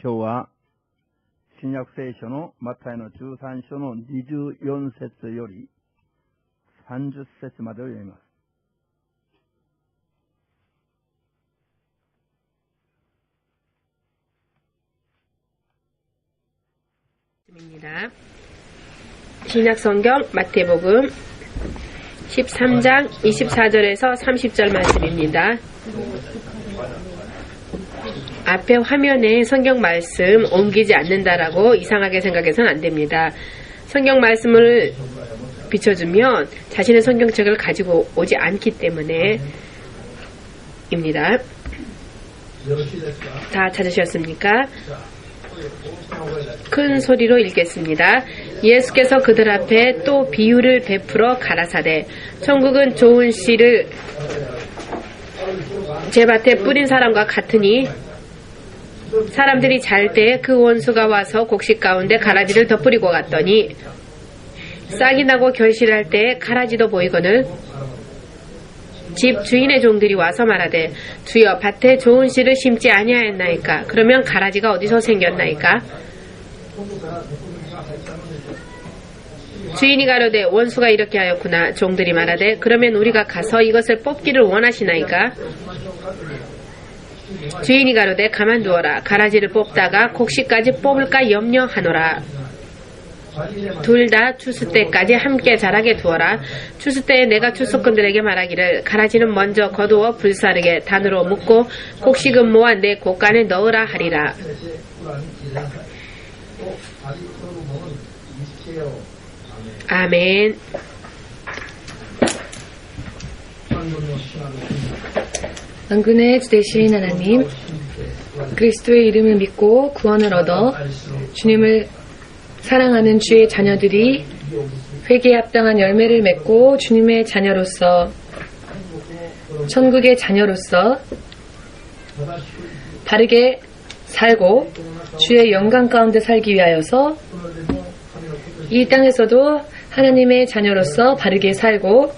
今日は新約聖書のマタイの13章の24節より30節までを読みます。입니다. 신약성경 마태복음 13장 24절에서 30절 말씀입니다. 앞에 화면에 성경 말씀 옮기지 않는다라고 이상하게 생각해서는 안 됩니다. 성경 말씀을 비춰주면 자신의 성경책을 가지고 오지 않기 때문에 입니다. 다 찾으셨습니까? 큰 소리로 읽겠습니다. 예수께서 그들 앞에 또 비유를 베풀어 가라사대 천국은 좋은 씨를 제 밭에 뿌린 사람과 같으니 사람들이 잘 때 그 원수가 와서 곡식 가운데 가라지를 덧뿌리고 갔더니 싹이 나고 결실할 때 가라지도 보이거늘 집 주인의 종들이 와서 말하되 주여 밭에 좋은 씨를 심지 아니하였나이까? 그러면 가라지가 어디서 생겼나이까? 주인이 가로되 원수가 이렇게 하였구나. 종들이 말하되 그러면 우리가 가서 이것을 뽑기를 원하시나이까? 주인이 가로되 가만두어라. 가라지를 뽑다가 곡식까지 뽑을까 염려하노라. 둘 다 추수 때까지 함께 자라게 두어라. 추수 때에 내가 추수꾼들에게 말하기를 가라지는 먼저 거두어 불사르게 단으로 묶고 곡식은 모아 내 곡간에 넣으라 하리라. 아멘. 만군의 주 되신 하나님, 그리스도의 이름을 믿고 구원을 얻어 주님을 사랑하는 주의 자녀들이 회개에 합당한 열매를 맺고 주님의 자녀로서 천국의 자녀로서 바르게 살고 주의 영광 가운데 살기 위하여서 이 땅에서도 하나님의 자녀로서 바르게 살고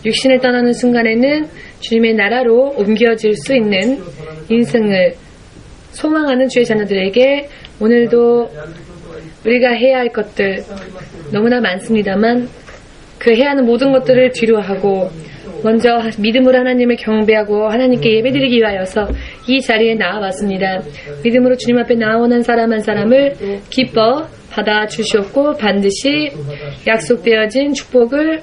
육신을 떠나는 순간에는 주님의 나라로 옮겨질 수 있는 인생을 소망하는 주의 자녀들에게 오늘도 우리가 해야 할 것들 너무나 많습니다만 그 해야 하는 모든 것들을 뒤로하고 먼저 믿음으로 하나님을 경배하고 하나님께 예배드리기 위하여서 이 자리에 나와봤습니다. 믿음으로 주님 앞에 나온 한 사람 한 사람을 기뻐 받아 주시옵고 반드시 약속되어진 축복을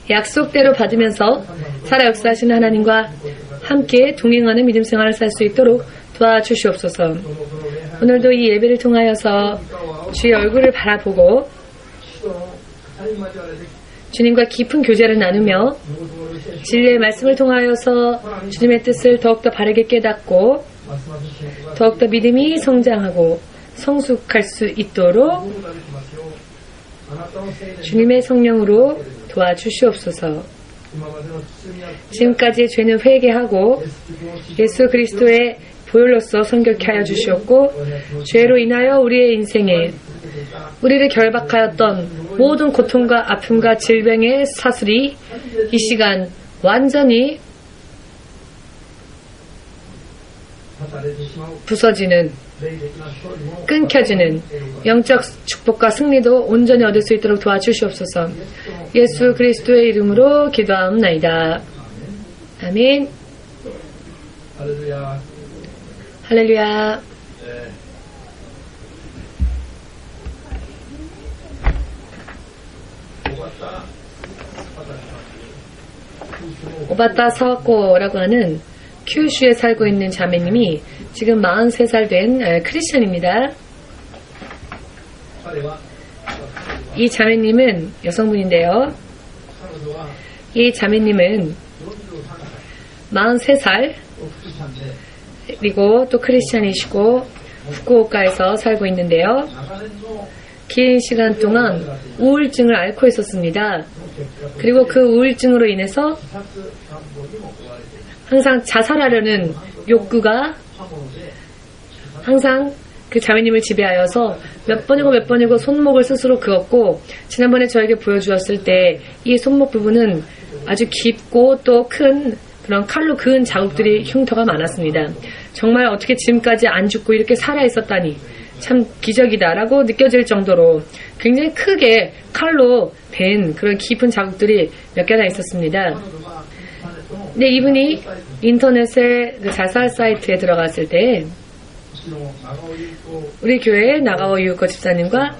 약속대로 받으면서 살아 역사하시는 하나님과 함께 동행하는 믿음 생활을 살 수 있도록 도와주시옵소서. 오늘도 이 예배를 통하여서 주의 얼굴을 바라보고 주님과 깊은 교제를 나누며 진리의 말씀을 통하여서 주님의 뜻을 더욱더 바르게 깨닫고 더욱더 믿음이 성장하고 성숙할 수 있도록 주님의 성령으로 도와주시옵소서. 지금까지의 죄는 회개하고 예수 그리스도의 보혈로서 성결케 하여 주시옵고 죄로 인하여 우리의 인생에 우리를 결박하였던 모든 고통과 아픔과 질병의 사슬이 이 시간 완전히 부서지는 끊겨지는 영적 축복과 승리도 온전히 얻을 수 있도록 도와주시옵소서. 예수 그리스도의 이름으로 기도하옵나이다. 아멘. 할렐루야. 오바타 사와코라고 하는 큐슈에 살고 있는 자매님이 지금 43살 된 크리스천입니다. 이 자매님은 여성분인데요. 이 자매님은 43살 그리고 또 크리스천이시고 후쿠오카에서 살고 있는데요. 긴 시간 동안 우울증을 앓고 있었습니다. 그리고 그 우울증으로 인해서 항상 자살하려는 욕구가 항상 그 자매님을 지배하여서 몇 번이고 손목을 스스로 그었고 지난번에 저에게 보여주었을 때 이 손목 부분은 아주 깊고 또 큰 그런 칼로 그은 자국들이 흉터가 많았습니다. 정말 어떻게 지금까지 안 죽고 이렇게 살아있었다니 참 기적이다라고 느껴질 정도로 굉장히 크게 칼로 벤 그런 깊은 자국들이 몇 개나 있었습니다. 근데 이분이 인터넷의 그 자살 사이트에 들어갔을 때 우리 교회의 나가오 유우코 집사님과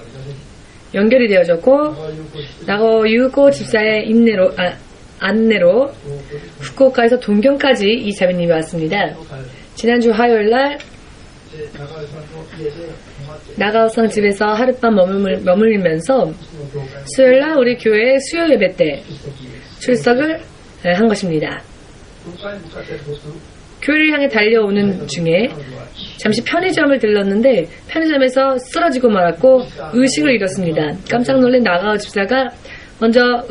연결이 되어졌고 나가오 유우코 집사의 안내로 후쿠오카에서 동경까지 이 자매님이 왔습니다. 지난주 화요일날 나가오상 집에서 하룻밤 머물면서 수요일날 우리 교회 수요 예배 때 출석을 한 것입니다. 교회를 향해 달려오는 중에 잠시 편의점을 들렀는데 편의점에서 쓰러지고 말았고 의식을 잃었습니다. 깜짝 놀란 나가오 집사가 먼저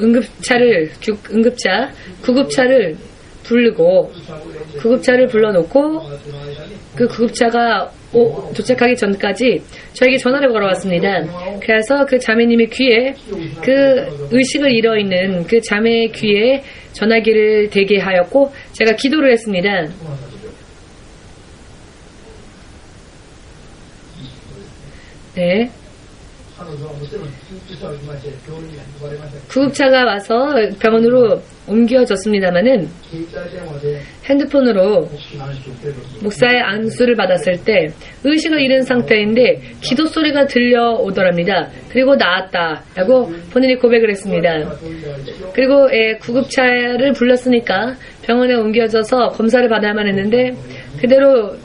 구급차를 부르고 구급차를 불러놓고 그 구급차가 도착하기 전까지 저에게 전화를 걸어왔습니다. 그래서 그 자매님의 귀에 그 의식을 잃어있는 그 자매의 귀에 전화기를 대게 하였고 제가 기도를 했습니다. 네. 구급차가 와서 병원으로 옮겨졌습니다마는 핸드폰으로 목사의 안수를 받았을 때 의식을 잃은 상태인데 기도 소리가 들려오더랍니다. 그리고 나았다라고 본인이 고백을 했습니다. 그리고 구급차를 불렀으니까 병원에 옮겨져서 검사를 받아야만 했는데 그대로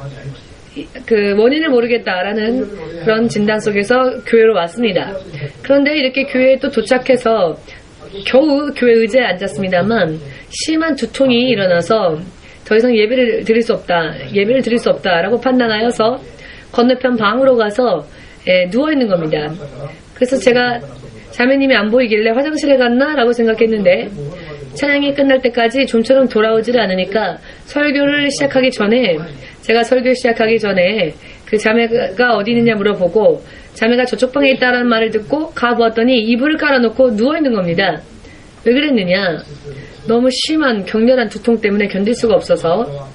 그 원인을 모르겠다라는 그런 진단 속에서 교회로 왔습니다. 그런데 이렇게 교회에 또 도착해서 겨우 교회 의자에 앉았습니다만 심한 두통이 일어나서 더 이상 예배를 드릴 수 없다라고 판단하여서 건너편 방으로 가서 누워있는 겁니다. 그래서 제가 자매님이 안 보이길래 화장실에 갔나라고 생각했는데 찬양이 끝날 때까지 좀처럼 돌아오지를 않으니까 제가 설교 시작하기 전에 그 자매가 어디 있느냐 물어보고 자매가 저쪽 방에 있다라는 말을 듣고 가보았더니 이불을 깔아놓고 누워있는 겁니다. 왜 그랬느냐? 너무 심한 격렬한 두통 때문에 견딜 수가 없어서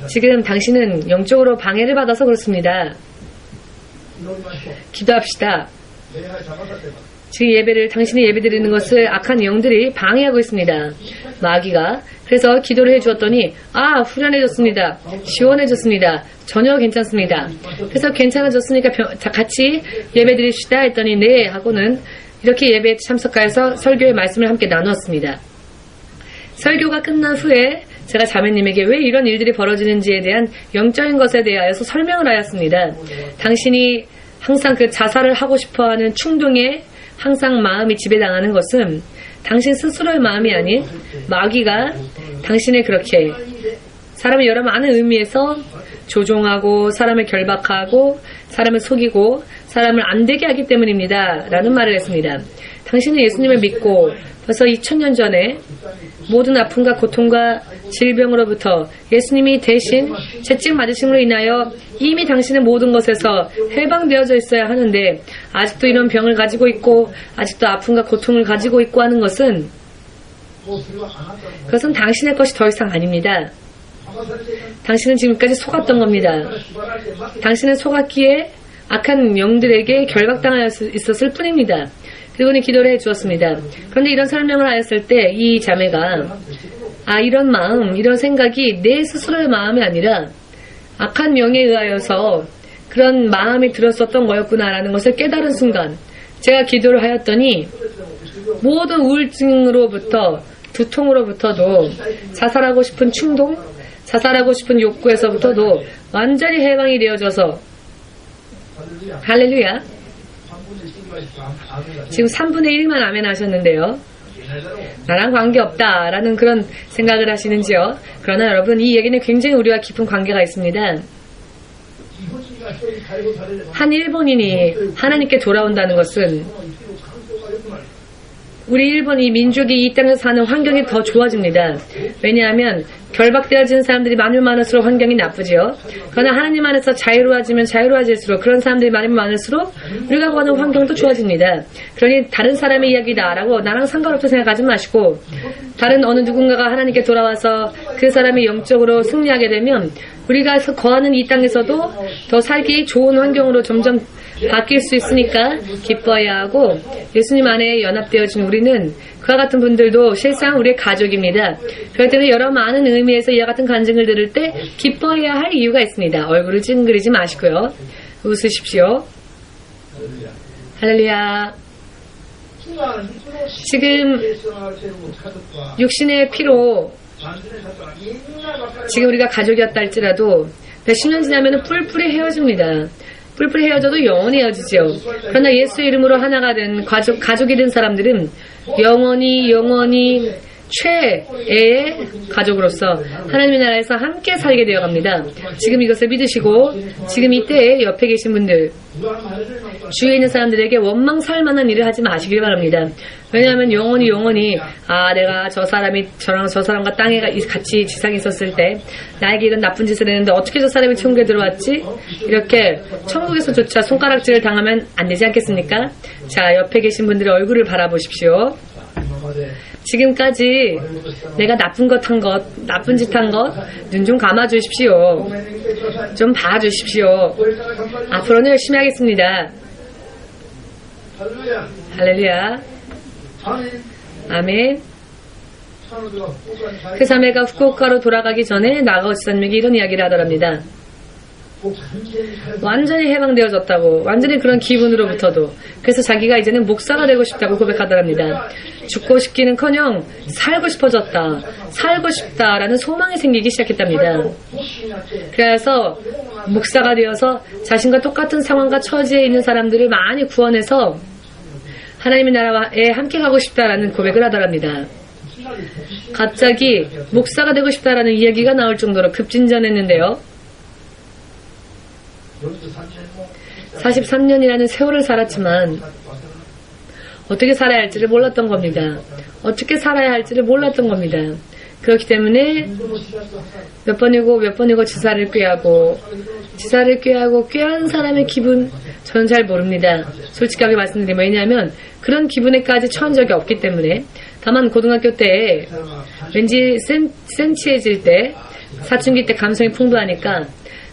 지금 당신은 영적으로 방해를 받아서 그렇습니다. 기도합시다. 지금 당신이 예배드리는 것을 악한 영들이 방해하고 있습니다. 마귀가. 그래서 기도를 해주었더니 후련해졌습니다. 시원해졌습니다. 전혀 괜찮습니다. 그래서 괜찮아졌으니까 같이 예배드립시다 했더니 네 하고는 이렇게 예배에 참석하여서 설교의 말씀을 함께 나누었습니다. 설교가 끝난 후에 제가 자매님에게 왜 이런 일들이 벌어지는지에 대한 영적인 것에 대하여서 설명을 하였습니다. 당신이 항상 그 자살을 하고 싶어하는 충동에 항상 마음이 지배당하는 것은 당신 스스로의 마음이 아닌 마귀가 당신을 그렇게 사람의 여러 많은 의미에서 조종하고 사람을 결박하고 사람을 속이고 사람을 안 되게 하기 때문입니다. 라는 말을 했습니다. 당신은 예수님을 믿고 벌써 2000년 전에 모든 아픔과 고통과 질병으로부터 예수님이 대신 채찍 맞으심으로 인하여 이미 당신은 모든 것에서 해방되어져 있어야 하는데 아직도 이런 병을 가지고 있고 아직도 아픔과 고통을 가지고 있고 하는 것은 그것은 당신의 것이 더 이상 아닙니다. 당신은 지금까지 속았던 겁니다. 당신은 속았기에 악한 영들에게 결박당하여 있었을 뿐입니다. 그분이 기도를 해주었습니다. 그런데 이런 설명을 하였을 때 이 자매가 이런 마음, 이런 생각이 내 스스로의 마음이 아니라 악한 영에 의하여서 그런 마음이 들었었던 거였구나라는 것을 깨달은 순간 제가 기도를 하였더니 모든 우울증으로부터 두통으로부터도 자살하고 싶은 충동, 자살하고 싶은 욕구에서부터도 완전히 해방이 되어져서 할렐루야. 지금 3분의 1만 아멘 하셨는데요. 나랑 관계없다 라는 그런 생각을 하시는지요. 그러나 여러분 이 얘기는 굉장히 우리와 깊은 관계가 있습니다. 한 일본인이 하나님께 돌아온다는 것은 우리 일본 이 민족이 이 땅에서 사는 환경이 더 좋아집니다. 왜냐하면 결박되어지는 사람들이 많으면 많을수록 환경이 나쁘지요. 그러나 하나님 안에서 자유로워지면 자유로워질수록 그런 사람들이 많으면 많을수록 우리가 구하는 환경도 좋아집니다. 그러니 다른 사람의 이야기다라고 나랑 상관없다고 생각하지 마시고 다른 어느 누군가가 하나님께 돌아와서 그 사람이 영적으로 승리하게 되면 우리가 거하는 이 땅에서도 더 살기 좋은 환경으로 점점 바뀔 수 있으니까 기뻐해야 하고 예수님 안에 연합되어진 우리는 그와 같은 분들도 실상 우리의 가족입니다. 그럴 때는 여러 많은 의미에서 이와 같은 간증을 들을 때 기뻐해야 할 이유가 있습니다. 얼굴을 찡그리지 마시고요. 웃으십시오. 할렐루야. 지금 육신의 피로 지금 우리가 가족이었다 할지라도 몇십 년 지나면 뿔뿔이 헤어집니다. 뿔뿔이 헤어져도 영원히 헤어지죠. 그러나 예수의 이름으로 하나가 된 가족이 된 사람들은 영원히 최애의 가족으로서 하나님의 나라에서 함께 살게 되어갑니다. 지금 이것을 믿으시고 지금 이때에 옆에 계신 분들 주위에 있는 사람들에게 원망 살 만한 일을 하지 마시길 바랍니다. 왜냐하면 영원히 내가 저 사람과 땅에 같이 지상에 있었을 때 나에게 이런 나쁜 짓을 했는데 어떻게 저 사람이 천국에 들어왔지? 이렇게 천국에서조차 손가락질을 당하면 안 되지 않겠습니까? 자, 옆에 계신 분들의 얼굴을 바라보십시오. 지금까지 내가 나쁜 짓 한 것, 눈 좀 감아주십시오. 좀 봐주십시오. 앞으로는 열심히 하겠습니다. 할렐루야. 아멘. 그 자매가 후쿠오카로 돌아가기 전에 나가오 지사님에게 이런 이야기를 하더랍니다. 완전히 해방되어졌다고, 완전히 그런 기분으로부터도. 그래서 자기가 이제는 목사가 되고 싶다고 고백하더랍니다. 죽고 싶기는커녕 살고 싶어졌다, 살고 싶다라는 소망이 생기기 시작했답니다. 그래서 목사가 되어서 자신과 똑같은 상황과 처지에 있는 사람들을 많이 구원해서 하나님의 나라에 함께 가고 싶다라는 고백을 하더랍니다. 갑자기 목사가 되고 싶다라는 이야기가 나올 정도로 급진전했는데요. 43년이라는 세월을 살았지만 어떻게 살아야 할지를 몰랐던 겁니다. 어떻게 살아야 할지를 몰랐던 겁니다. 그렇기 때문에 몇 번이고 지사를 꾀하고 꾀한 사람의 기분 저는 잘 모릅니다. 솔직하게 말씀드리면 왜냐하면 그런 기분에까지 처한 적이 없기 때문에. 다만 고등학교 때 왠지 센치해질 때 사춘기 때 감성이 풍부하니까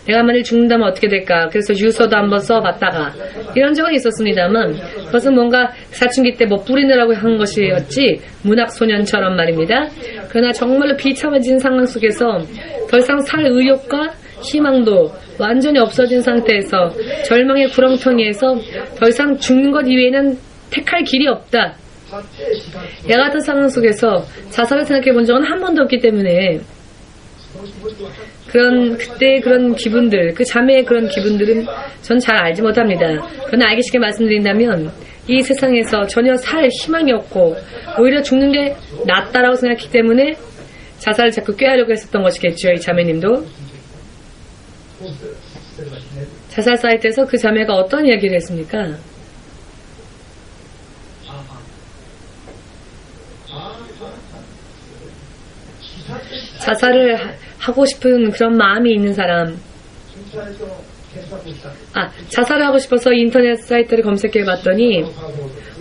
내가 만일 죽는다면 어떻게 될까? 그래서 유서도 한번 써봤다가 이런 적은 있었습니다만 그것은 뭔가 사춘기 때 뭐 뿌리느라고 한 것이었지 문학소년처럼 말입니다. 그러나 정말로 비참해진 상황 속에서 더 이상 살 의욕과 희망도 완전히 없어진 상태에서 절망의 구렁텅이에서 더 이상 죽는 것 이외에는 택할 길이 없다. 얘 같은 상황 속에서 자살을 생각해 본 적은 한 번도 없기 때문에 그때 그런 기분들, 그 자매의 그런 기분들은 전 잘 알지 못합니다. 그러나 알기 쉽게 말씀드린다면 이 세상에서 전혀 살 희망이 없고 오히려 죽는 게 낫다라고 생각했기 때문에 자살을 자꾸 꾀하려고 했었던 것이겠죠. 이 자매님도. 자살 사이트에서 그 자매가 어떤 이야기를 했습니까? 자살을 하고 싶은 그런 마음이 있는 사람. 자살을 하고 싶어서 인터넷 사이트를 검색해 봤더니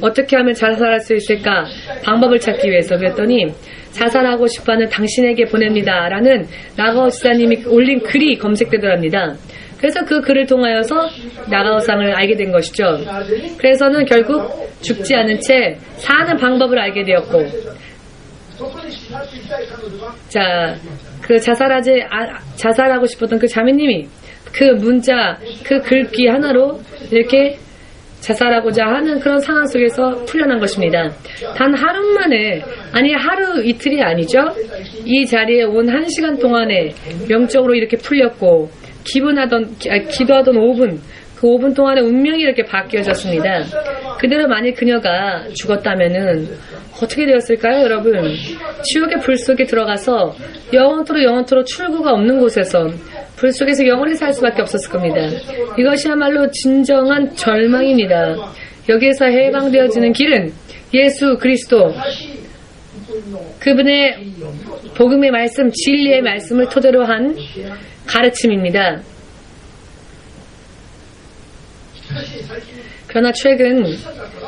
어떻게 하면 자살할 수 있을까 방법을 찾기 위해서 그랬더니 자살하고 싶어하는 당신에게 보냅니다 라는 나가오 지사님이 올린 글이 검색되더랍니다. 그래서 그 글을 통하여서 나가오상을 알게 된 것이죠. 그래서는 결국 죽지 않은 채 사는 방법을 알게 되었고, 자, 그 자살하고 싶었던 그 자매님이 그 문자, 그 글귀 하나로 이렇게 자살하고자 하는 그런 상황 속에서 풀려난 것입니다. 단 하루 만에, 아니 하루 이틀이 아니죠. 이 자리에 온 1시간 동안에 영적으로 이렇게 풀렸고 기도하던 5분, 그 5분 동안에 운명이 이렇게 바뀌어졌습니다. 그대로 만일 그녀가 죽었다면은 어떻게 되었을까요, 여러분? 지옥의 불 속에 들어가서 영원토록 출구가 없는 곳에서 불 속에서 영원히 살 수밖에 없었을 겁니다. 이것이야말로 진정한 절망입니다. 여기에서 해방되어지는 길은 예수 그리스도 그분의 복음의 말씀, 진리의 말씀을 토대로 한 가르침입니다. 그러나 최근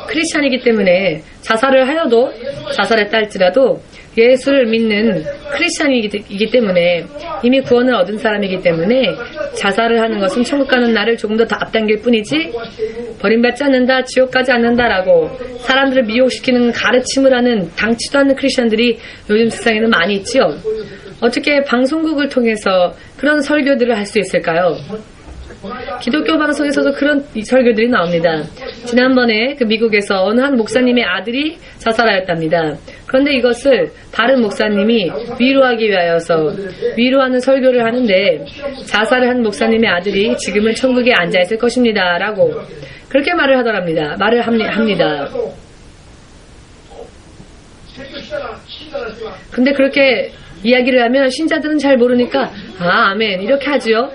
크리스찬이기 때문에 자살을 하여도 자살했다 할지라도 예수를 믿는 크리스찬이기 때문에 이미 구원을 얻은 사람이기 때문에 자살을 하는 것은 천국 가는 날을 조금 더 앞당길 뿐이지 버림받지 않는다, 지옥 가지 않는다라고 사람들을 미혹시키는 가르침을 하는 당치도 않는 크리스찬들이 요즘 세상에는 많이 있지요. 어떻게 방송국을 통해서 그런 설교들을 할 수 있을까요? 기독교 방송에서도 그런 설교들이 나옵니다. 지난번에 그 미국에서 어느 한 목사님의 아들이 자살하였답니다. 그런데 이것을 다른 목사님이 위로하기 위하여서 위로하는 설교를 하는데 자살을 한 목사님의 아들이 지금은 천국에 앉아있을 것입니다. 라고 그렇게 말을 하더랍니다. 말을 합니다. 근데 그렇게 이야기를 하면 신자들은 잘 모르니까 아멘 이렇게 하지요.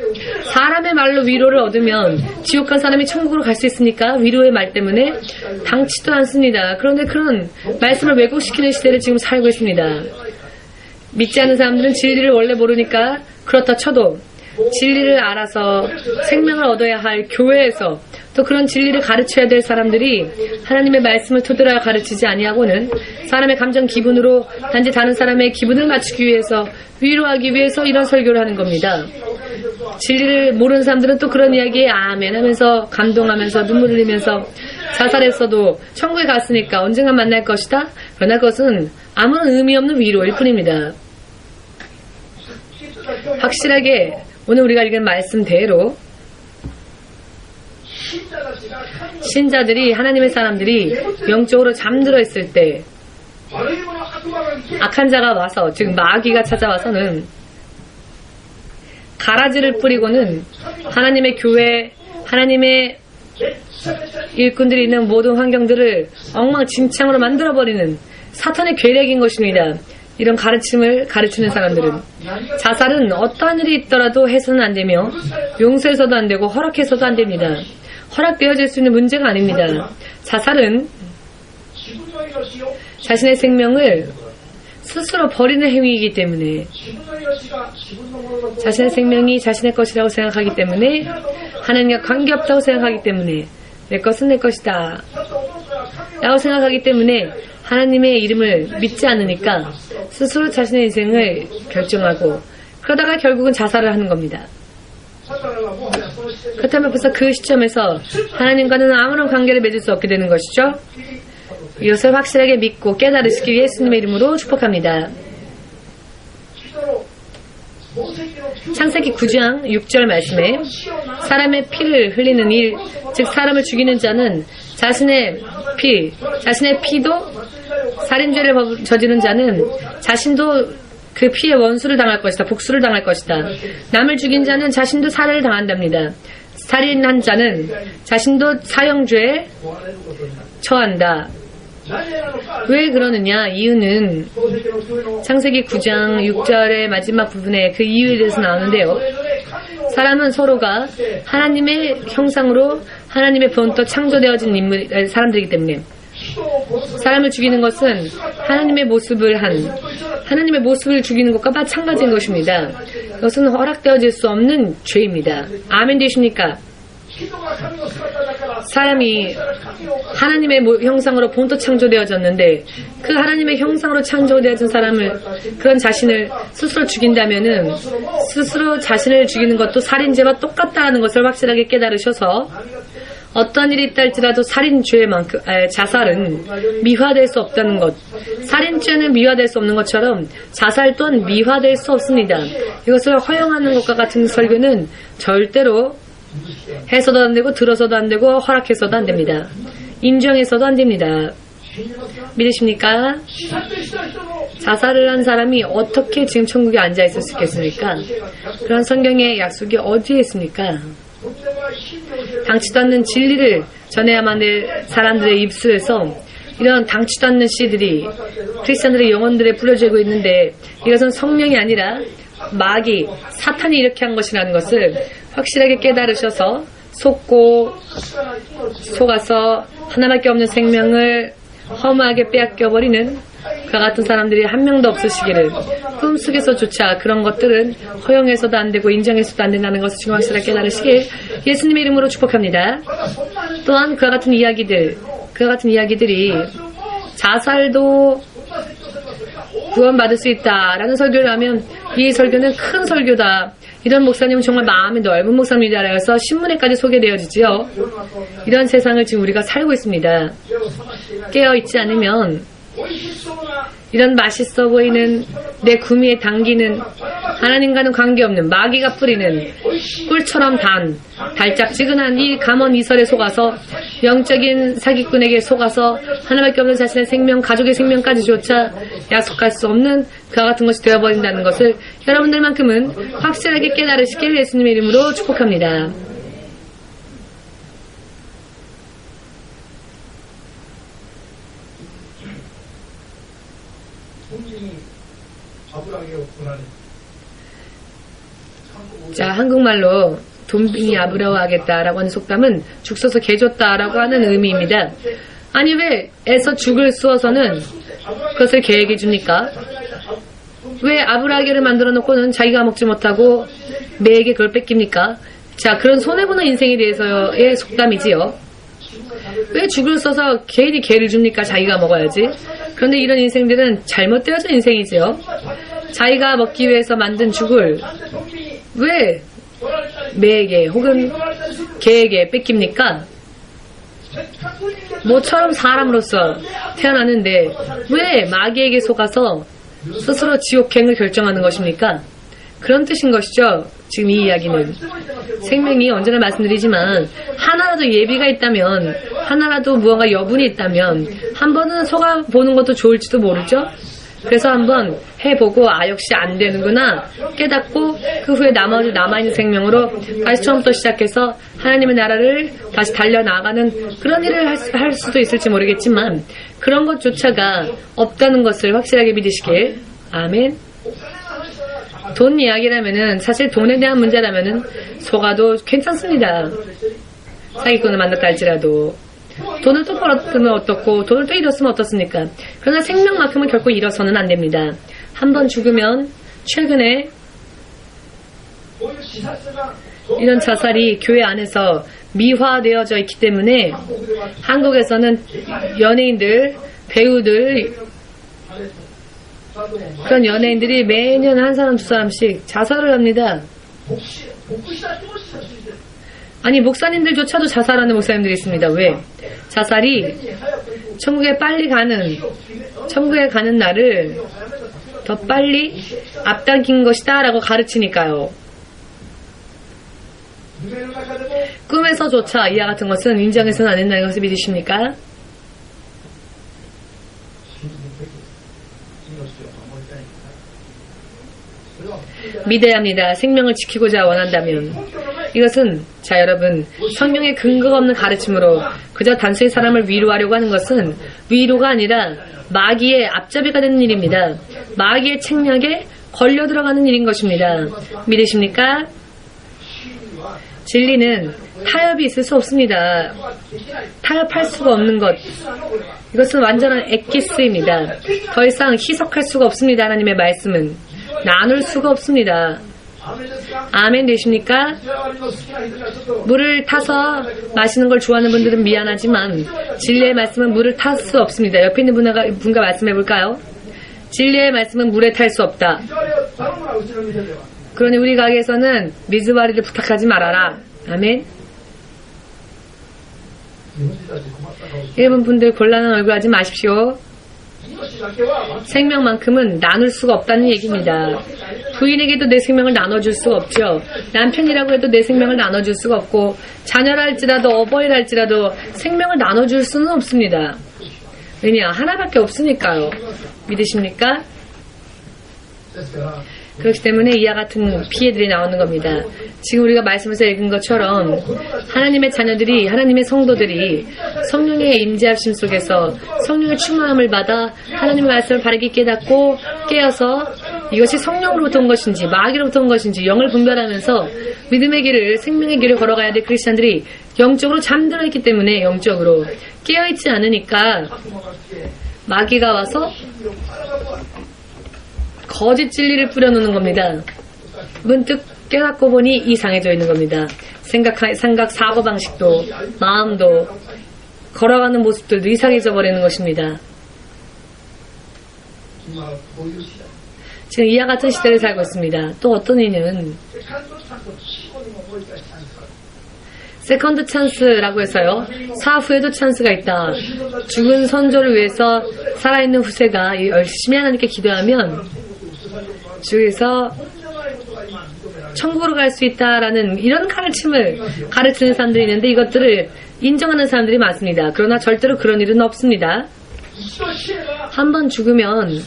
사람의 말로 위로를 얻으면 지옥 간 사람이 천국으로 갈 수 있으니까 위로의 말 때문에 당치도 않습니다. 그런데 그런 말씀을 왜곡시키는 시대를 지금 살고 있습니다. 믿지 않는 사람들은 진리를 원래 모르니까 그렇다 쳐도 진리를 알아서 생명을 얻어야 할 교회에서 또 그런 진리를 가르쳐야 될 사람들이 하나님의 말씀을 토대로 가르치지 아니하고는 사람의 감정 기분으로 단지 다른 사람의 기분을 맞추기 위해서 위로하기 위해서 이런 설교를 하는 겁니다. 진리를 모르는 사람들은 또 그런 이야기에 아멘 하면서 감동하면서 눈물을 흘리면서 자살했어도 천국에 갔으니까 언젠가 만날 것이다. 그러나 그것은 아무런 의미 없는 위로일 뿐입니다. 확실하게 오늘 우리가 읽은 말씀대로 신자들이 하나님의 사람들이 영적으로 잠들어 있을 때 악한 자가 와서 즉 마귀가 찾아와서는 가라지를 뿌리고는 하나님의 교회, 하나님의 일꾼들이 있는 모든 환경들을 엉망진창으로 만들어버리는 사탄의 계략인 것입니다. 이런 가르침을 가르치는 사람들은 자살은 어떠한 일이 있더라도 해서는 안 되며 용서해서도 안 되고 허락해서도 안 됩니다. 허락되어질 수 있는 문제가 아닙니다. 자살은 자신의 생명을 스스로 버리는 행위이기 때문에 자신의 생명이 자신의 것이라고 생각하기 때문에 하나님과 관계없다고 생각하기 때문에 내 것은 내 것이다 라고 생각하기 때문에 하나님의 이름을 믿지 않으니까 스스로 자신의 인생을 결정하고 그러다가 결국은 자살을 하는 겁니다. 그렇다면 벌써 그 시점에서 하나님과는 아무런 관계를 맺을 수 없게 되는 것이죠. 이것을 확실하게 믿고 깨달으시기 위해 예수님의 이름으로 축복합니다. 창세기 9장 6절 말씀에 사람의 피를 흘리는 일, 즉 사람을 죽이는 자는 자신의 피도 살인죄를 저지른 자는 자신도 그 피의 원수를 당할 것이다. 복수를 당할 것이다. 남을 죽인 자는 자신도 살해를 당한답니다. 살인한 자는 자신도 사형죄에 처한다. 왜 그러느냐? 이유는 창세기 9장 6절의 마지막 부분에 그 이유에 대해서 나오는데요. 사람은 서로가 하나님의 형상으로 하나님의 본토 창조되어진 사람들이기 때문에 사람을 죽이는 것은 하나님의 모습을 죽이는 것과 마찬가지인 것입니다. 이것은 허락되어질 수 없는 죄입니다. 아멘 되십니까? 사람이 하나님의 형상으로 본토 창조되어졌는데 그 하나님의 형상으로 창조되어진 사람을 그런 자신을 스스로 죽인다면은 스스로 자신을 죽이는 것도 살인죄와 똑같다는 것을 확실하게 깨달으셔서 어떤 일이 있다 할지라도 살인죄만큼 자살은 미화될 수 없다는 것, 살인죄는 미화될 수 없는 것처럼 자살 또한 미화될 수 없습니다. 이것을 허용하는 것과 같은 설교는 절대로 해서도 안 되고 들어서도 안 되고 허락해서도 안 됩니다. 인정해서도 안 됩니다. 믿으십니까? 자살을 한 사람이 어떻게 지금 천국에 앉아 있을 수 있겠습니까? 그런 성경의 약속이 어디에 있습니까? 당치도 않는 진리를 전해야만 될 사람들의 입술에서 이런 당치도 않는 씨들이 크리스찬들의 영혼들에 뿌려지고 있는데 이것은 성령이 아니라 마귀, 사탄이 이렇게 한 것이라는 것을 확실하게 깨달으셔서 속아서 하나밖에 없는 생명을 허무하게 빼앗겨버리는 그와 같은 사람들이 한 명도 없으시기를, 꿈속에서조차 그런 것들은 허용해서도 안 되고 인정해서도 안 된다는 것을 지금 확실하게 깨달으시길 예수님의 이름으로 축복합니다. 또한 그와 같은 이야기들이 자살도 구원받을 수 있다라는 설교를 하면 이 설교는 큰 설교다, 이런 목사님은 정말 마음이 넓은 목사님이다 해서 신문에까지 소개되어지지요. 이런 세상을 지금 우리가 살고 있습니다. 깨어있지 않으면 이런 맛있어 보이는 내 구미에 당기는 하나님과는 관계없는 마귀가 뿌리는 꿀처럼 달짝지근한 이 감언 이설에 속아서 영적인 사기꾼에게 속아서 하나밖에 없는 자신의 생명, 가족의 생명까지조차 약속할 수 없는 그와 같은 것이 되어버린다는 것을 여러분들만큼은 확실하게 깨달으시길 예수님의 이름으로 축복합니다. 자, 한국말로 돈빙이 아브라워하겠다라고 하는 속담은 죽 써서 개 줬다라고 하는 의미입니다. 아니, 왜 애서 죽을 쑤어서는 그것을 개에게 줍니까? 왜 아브라게를 만들어 놓고는 자기가 먹지 못하고 매에게 그걸 뺏깁니까? 자, 그런 손해보는 인생에 대해서의 속담이지요. 왜 죽을 써서 개인이 개를 줍니까? 자기가 먹어야지. 그런데 이런 인생들은 잘못되어진 인생이지요. 자기가 먹기 위해서 만든 죽을 왜 매에게 혹은 개에게 뺏깁니까? 모처럼 사람으로서 태어났는데 왜 마귀에게 속아서 스스로 지옥행을 결정하는 것입니까? 그런 뜻인 것이죠. 지금 이 이야기는. 생명이 언제나 말씀드리지만 하나라도 예비가 있다면, 하나라도 무언가 여분이 있다면 한 번은 속아보는 것도 좋을지도 모르죠. 그래서 한번 해보고 역시 안 되는구나 깨닫고 그 후에 나머지 남아있는 생명으로 다시 처음부터 시작해서 하나님의 나라를 다시 달려나가는 그런 일을 할 수도 있을지 모르겠지만 그런 것조차가 없다는 것을 확실하게 믿으시길. 아멘. 돈 이야기라면은 사실 돈에 대한 문제라면은 속아도 괜찮습니다. 사기꾼을 만났다 할지라도 돈을 또 벌었으면 어떻고 돈을 또 잃었으면 어떻습니까? 그러나 생명만큼은 결코 잃어서는 안 됩니다. 한번 죽으면 최근에 이런 자살이 교회 안에서 미화되어져 있기 때문에 한국에서는 연예인들, 배우들, 그런 연예인들이 매년 한 사람 두 사람씩 자살을 합니다. 아니, 목사님들조차도 자살하는 목사님들이 있습니다. 왜? 자살이 천국에 가는 날을 더 빨리 앞당긴 것이다 라고 가르치니까요. 꿈에서조차 이와 같은 것은 인정해서는 안 된다는 것을 믿으십니까? 믿어야 합니다. 생명을 지키고자 원한다면. 이것은 자 여러분, 성경의 근거가 없는 가르침으로 그저 단순히 사람을 위로하려고 하는 것은 위로가 아니라 마귀의 앞잡이가 되는 일입니다. 마귀의 책략에 걸려 들어가는 일인 것입니다. 믿으십니까? 진리는 타협이 있을 수 없습니다. 타협할 수가 없는 것, 이것은 완전한 엑기스입니다. 더 이상 희석할 수가 없습니다. 하나님의 말씀은 나눌 수가 없습니다. 아멘 되십니까? 물을 타서 마시는 걸 좋아하는 분들은 미안하지만 진리의 말씀은 물을 탈 수 없습니다. 옆에 있는 분과 말씀해 볼까요? 진리의 말씀은 물에 탈 수 없다. 그러니 우리 가게에서는 미즈와리를 부탁하지 말아라. 아멘. 일본 분들 곤란한 얼굴 하지 마십시오. 생명만큼은 나눌 수가 없다는 얘기입니다. 부인에게도 내 생명을 나눠줄 수가 없죠. 남편이라고 해도 내 생명을 나눠줄 수가 없고, 자녀라 할지라도 어버이라 할지라도 생명을 나눠줄 수는 없습니다. 왜냐? 하나밖에 없으니까요. 믿으십니까? 그렇기 때문에 이와 같은 피해들이 나오는 겁니다. 지금 우리가 말씀에서 읽은 것처럼 하나님의 자녀들이, 하나님의 성도들이 성령의 임재하심 속에서 성령의 충만함을 받아 하나님의 말씀을 바르게 깨닫고 깨어서 이것이 성령으로부터 온 것인지 마귀로부터 온 것인지 영을 분별하면서 믿음의 길을 생명의 길을 걸어가야 될 크리스찬들이 영적으로 잠들어 있기 때문에 영적으로 깨어있지 않으니까 마귀가 와서 거짓 진리를 뿌려놓는 겁니다. 문득 깨닫고 보니 이상해져 있는 겁니다. 생각, 사고방식도 마음도 걸어가는 모습들도 이상해져 버리는 것입니다. 지금 이와 같은 시대를 살고 있습니다. 또 어떤 이는 세컨드 찬스라고 해서요. 사후에도 찬스가 있다. 죽은 선조를 위해서 살아있는 후세가 열심히 하나님께 기도하면 주에서 천국으로 갈 수 있다라는 이런 가르침을 가르치는 사람들이 있는데 이것들을 인정하는 사람들이 많습니다. 그러나 절대로 그런 일은 없습니다. 한번 죽으면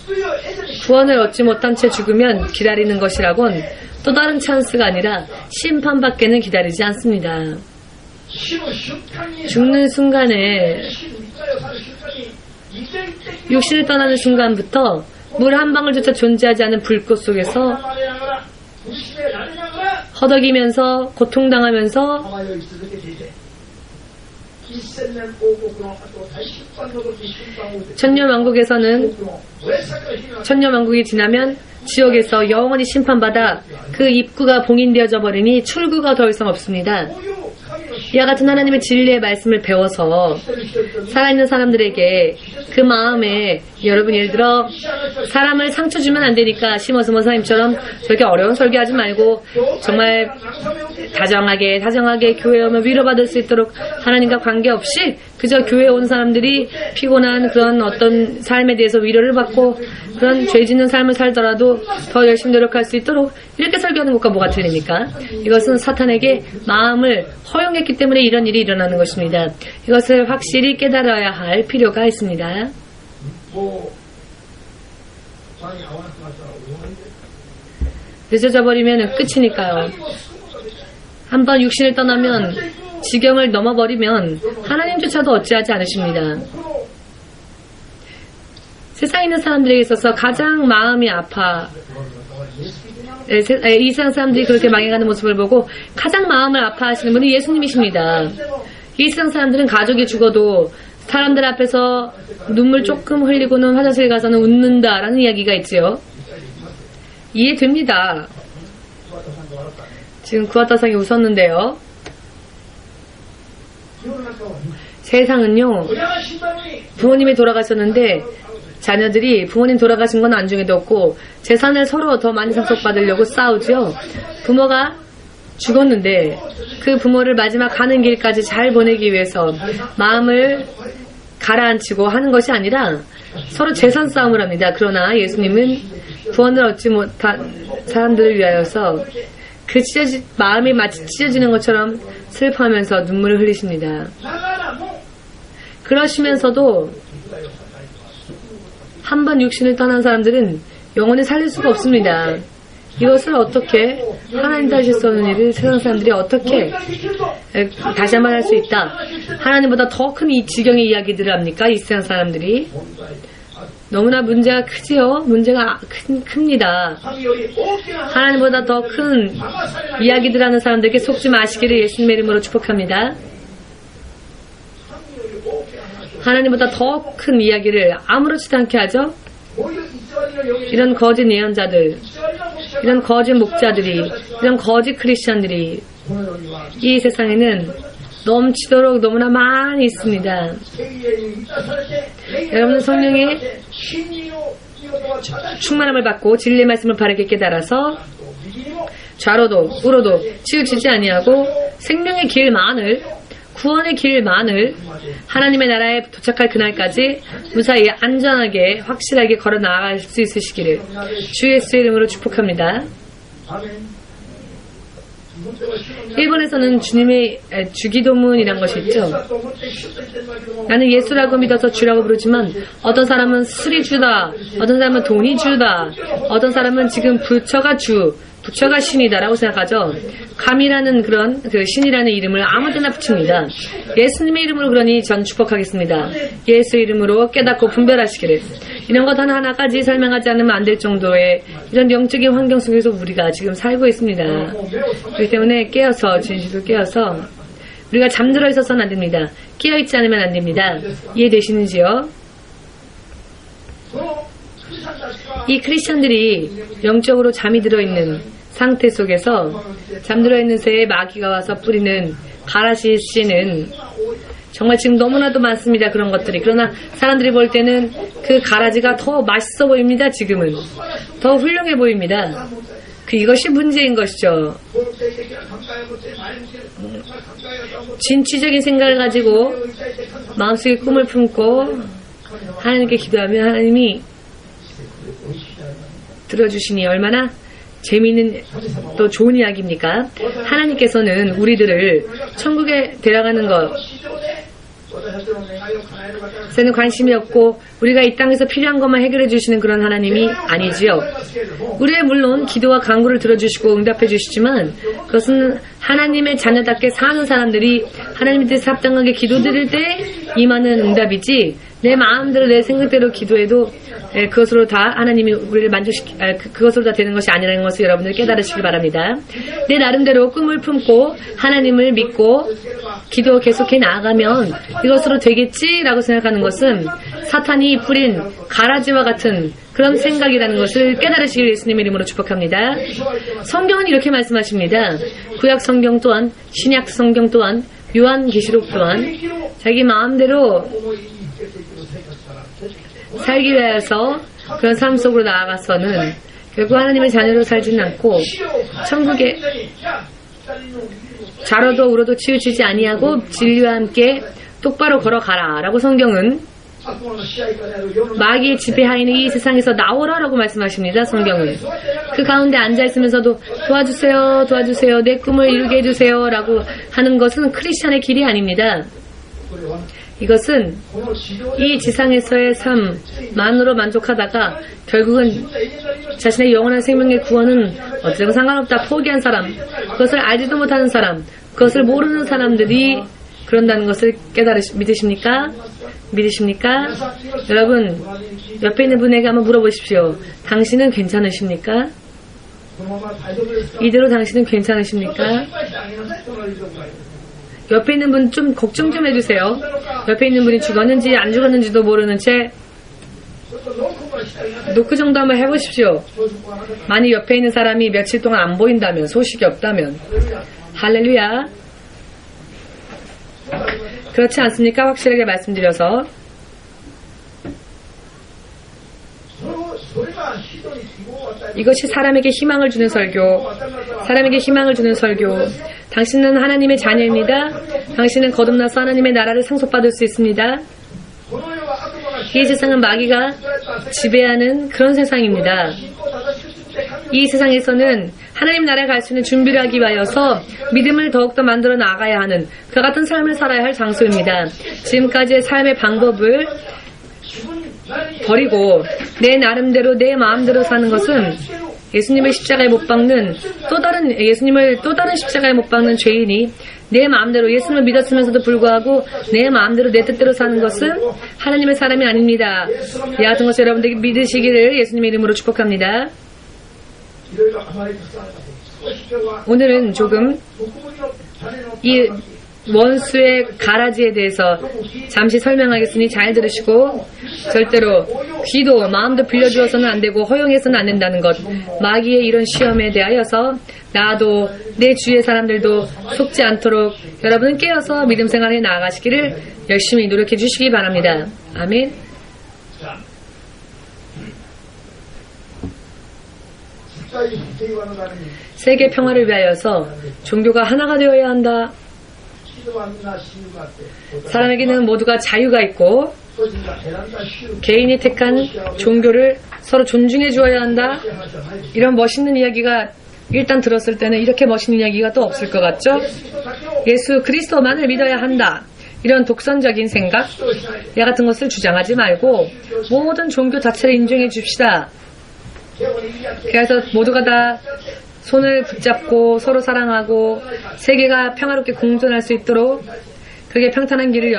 구원을 얻지 못한 채 죽으면 기다리는 것이라곤 또 다른 찬스가 아니라 심판밖에는 기다리지 않습니다. 죽는 순간에 육신을 떠나는 순간부터 물 한 방울조차 존재하지 않은 불꽃 속에서 허덕이면서 고통당하면서 천년왕국에서는 천년왕국이 지나면 지옥에서 영원히 심판받아 그 입구가 봉인되어져 버리니 출구가 더 이상 없습니다. 이와 같은 하나님의 진리의 말씀을 배워서 살아있는 사람들에게 그 마음에 여러분 예를 들어 사람을 상처 주면 안 되니까 시모스 모사님처럼 저렇게 어려운 설교하지 말고 정말 다정하게 교회에 오면 위로받을 수 있도록 하나님과 관계없이 그저 교회에 온 사람들이 피곤한 그런 어떤 삶에 대해서 위로를 받고 그런 죄 짓는 삶을 살더라도 더 열심히 노력할 수 있도록 이렇게 설교하는 것과 뭐가 틀립니까? 이것은 사탄에게 마음을 허용했기 때문에 이런 일이 일어나는 것입니다. 이것을 확실히 깨달아야 할 필요가 있습니다. 늦어져 버리면 끝이니까요. 한번 육신을 떠나면 지경을 넘어버리면 하나님조차도 어찌하지 않으십니다. 세상에 있는 사람들에게 있어서 가장 마음이 아파 이 세상 사람들이 그렇게 망해가는 모습을 보고 가장 마음을 아파하시는 분이 예수님이십니다. 이 세상 사람들은 가족이 죽어도 사람들 앞에서 눈물 조금 흘리고는 화장실 가서는 웃는다라는 이야기가 있지요. 이해됩니다. 지금 구하타상이 웃었는데요. 세상은요, 부모님이 돌아가셨는데 자녀들이 부모님 돌아가신 건 안중에도 없고 재산을 서로 더 많이 상속받으려고 싸우죠. 부모가 죽었는데 그 부모를 마지막 가는 길까지 잘 보내기 위해서 마음을 가라앉히고 하는 것이 아니라 서로 재산 싸움을 합니다. 그러나 예수님은 구원을 얻지 못한 사람들을 위하여서 그 마음이 마치 찢어지는 것처럼 슬퍼하면서 눈물을 흘리십니다. 그러시면서도 한 번 육신을 떠난 사람들은 영원히 살릴 수가 없습니다. 이것을 어떻게 하나님 다시 쏘는 일을 세상 사람들이 어떻게 다시 한번 할 수 있다. 하나님보다 더 큰 이 지경의 이야기들을 합니까? 이 세상 사람들이. 너무나 문제가 크지요. 문제가 큽니다. 하나님보다 더 큰 이야기들 하는 사람들에게 속지 마시기를 예수님의 이름으로 축복합니다. 하나님보다 더 큰 이야기를 아무렇지도 않게 하죠. 이런 거짓 예언자들, 이런 거짓 목자들이, 이런 거짓 크리스천들이 이 세상에는 넘치도록 너무나 많이 있습니다. 여러분은 성령의 충만함을 받고 진리의 말씀을 바르게 깨달아서 좌로도 우로도 치우치지 아니하고 생명의 길만을, 구원의 길만을 하나님의 나라에 도착할 그날까지 무사히 안전하게 확실하게 걸어 나아갈 수 있으시기를 주 예수의 이름으로 축복합니다. 일본에서는 주님의 주기도문이란 것이 있죠. 나는 예수라고 믿어서 주라고 부르지만 어떤 사람은 술이 주다, 어떤 사람은 돈이 주다, 어떤 사람은 지금 부처가 주, 부처가 신이다라고 생각하죠. 감이라는 그런 신이라는 이름을 아무데나 붙입니다. 예수님의 이름으로 그러니 전 축복하겠습니다. 예수의 이름으로 깨닫고 분별하시기를. 이런 것 하나하나까지 설명하지 않으면 안 될 정도의 이런 영적인 환경 속에서 우리가 지금 살고 있습니다. 그렇기 때문에 깨어서, 진실로 깨어서 우리가 잠들어 있어서는 안 됩니다. 깨어있지 않으면 안 됩니다. 이해되시는지요? 이 크리스천들이 영적으로 잠이 들어있는 상태 속에서 잠들어 있는 새에 마귀가 와서 뿌리는 가라시 씨는 정말 지금 너무나도 많습니다. 그런 것들이. 그러나 사람들이 볼 때는 그 가라지가 더 맛있어 보입니다. 지금은. 더 훌륭해 보입니다. 이것이 문제인 것이죠. 진취적인 생각을 가지고 마음속에 꿈을 품고 하나님께 기도하면 하나님이 들어주시니 얼마나 재미있는 또 좋은 이야기입니까? 하나님께서는 우리들을 천국에 데려가는 것에는 관심이 없고 우리가 이 땅에서 필요한 것만 해결해 주시는 그런 하나님이 아니지요. 우리의 물론 기도와 간구를 들어주시고 응답해 주시지만 그것은 하나님의 자녀답게 사는 사람들이 하나님 뜻에 합당하게 기도드릴 때 임하는 응답이지 내 마음대로 내 생각대로 기도해도 그것으로 다 하나님이 우리를 그것으로 다 되는 것이 아니라는 것을 여러분들 깨달으시기 바랍니다. 내 나름대로 꿈을 품고 하나님을 믿고 기도 계속해 나아가면 이것으로 되겠지라고 생각하는 것은 사탄이 뿌린 가라지와 같은 그런 생각이라는 것을 깨달으시길 예수님의 이름으로 축복합니다. 성경은 이렇게 말씀하십니다. 구약 성경 또한 신약 성경 또한 요한계시록 또한 자기 마음대로 살기 위해서 그런 삶 속으로 나아가서는 결국 하나님의 자녀로 살지는 않고 천국에 자러도 울어도 치우치지 아니하고 진리와 함께 똑바로 걸어가라 라고 성경은 마귀의 지배하에 있는 이 세상에서 나오라 라고 말씀하십니다. 성경은 그 가운데 앉아있으면서도 도와주세요 도와주세요 내 꿈을 이루게 해주세요 라고 하는 것은 크리스찬의 길이 아닙니다. 이것은 이 지상에서의 삶만으로 만족하다가 결국은 자신의 영원한 생명의 구원은 어쩌고 상관없다 포기한 사람, 그것을 알지도 못하는 사람, 그것을 모르는 사람들이 그런다는 것을 믿으십니까? 믿으십니까? 여러분 옆에 있는 분에게 한번 물어보십시오. 당신은 괜찮으십니까? 이대로 당신은 괜찮으십니까? 옆에 있는 분 좀 걱정 좀 해주세요. 옆에 있는 분이 죽었는지 안 죽었는지도 모르는 채 노크 정도 한번 해보십시오. 만약 옆에 있는 사람이 며칠 동안 안 보인다면, 소식이 없다면, 할렐루야. 그렇지 않습니까? 확실하게 말씀드려서. 이것이 사람에게 희망을 주는 설교, 사람에게 희망을 주는 설교. 당신은 하나님의 자녀입니다. 당신은 거듭나서 하나님의 나라를 상속받을 수 있습니다. 이 세상은 마귀가 지배하는 그런 세상입니다. 이 세상에서는 하나님 나라에 갈 수 있는 준비를 하기 위하여서 믿음을 더욱더 만들어 나가야 하는 그 같은 삶을 살아야 할 장소입니다. 지금까지의 삶의 방법을 버리고 내 나름대로 내 마음대로 사는 것은 예수님을 십자가에 못 박는 예수님을 또 다른 십자가에 못 박는 죄인이 내 마음대로 예수님을 믿었으면서도 불구하고 내 마음대로 내 뜻대로 사는 것은 하나님의 사람이 아닙니다. 이 같은 것을 여러분들이 믿으시기를 예수님의 이름으로 축복합니다. 오늘은 조금 이 원수의 가라지에 대해서 잠시 설명하겠으니 잘 들으시고 절대로 귀도 마음도 빌려주어서는 안 되고 허용해서는 안 된다는 것, 마귀의 이런 시험에 대하여서 나도 내 주위의 사람들도 속지 않도록 여러분은 깨어서 믿음 생활에 나아가시기를 열심히 노력해 주시기 바랍니다. 아멘. 세계 평화를 위하여서 종교가 하나가 되어야 한다. 사람에게는 모두가 자유가 있고 개인이 택한 종교를 서로 존중해 주어야 한다. 이런 멋있는 이야기가 일단 들었을 때는 이렇게 멋있는 이야기가 또 없을 것 같죠? 예수 그리스도만을 믿어야 한다. 이런 독선적인 생각, 이 같은 것을 주장하지 말고 모든 종교 자체를 인정해 줍시다. 그래서 모두가 다 손을 붙잡고 서로 사랑하고 세계가 평화롭게 공존할 수 있도록 그게 평탄한 길을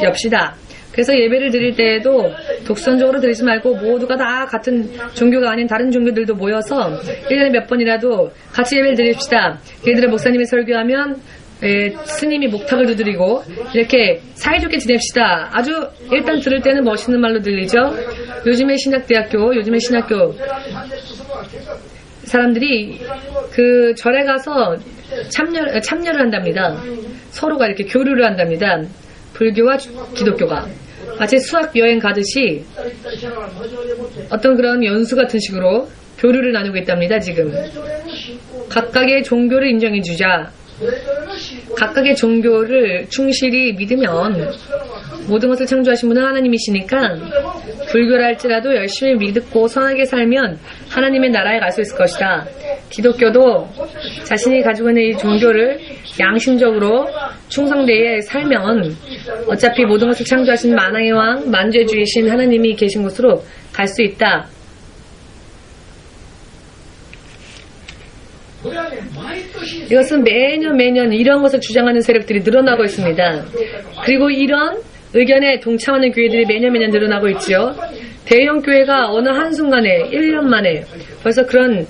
엽시다. 그래서 예배를 드릴 때에도 독선적으로 드리지 말고 모두가 다 같은 종교가 아닌 다른 종교들도 모여서 1년에 몇 번이라도 같이 예배를 드립시다. 예를 들어 목사님이 설교하면 스님이 목탁을 두드리고 이렇게 사이좋게 지냅시다. 아주 일단 들을 때는 멋있는 말로 들리죠. 요즘의 신학대학교, 요즘의 신학교 사람들이 그 절에 가서 참여를 한답니다. 서로가 이렇게 교류를 한답니다. 불교와 기독교가 마치 수학여행 가듯이 어떤 그런 연수 같은 식으로 교류를 나누고 있답니다. 지금 각각의 종교를 인정해주자. 각각의 종교를 충실히 믿으면 모든 것을 창조하신 분은 하나님이시니까 불교라 할지라도 열심히 믿고 선하게 살면 하나님의 나라에 갈 수 있을 것이다. 기독교도 자신이 가지고 있는 이 종교를 양심적으로 충성되게 살면 어차피 모든 것을 창조하신 만왕의 왕, 만주주이신 하나님이 계신 곳으로 갈 수 있다. 이것은 매년 이런 것을 주장하는 세력들이 늘어나고 있습니다. 그리고 이런 의견에 동참하는 교회들이 매년 늘어나고 있죠. 대형 교회가 어느 한순간에 1년 만에 벌써 그런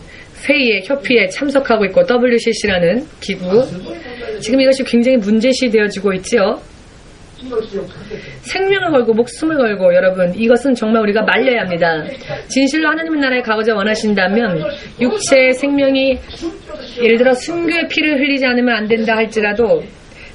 회의에, 협의에 참석하고 있고 WCC라는 기구. 지금 이것이 굉장히 문제시 되어지고 있죠. 생명을 걸고 목숨을 걸고 여러분 이것은 정말 우리가 말려야 합니다. 진실로 하나님의 나라에 가고자 원하신다면 육체의 생명이 예를 들어 순교의 피를 흘리지 않으면 안 된다 할지라도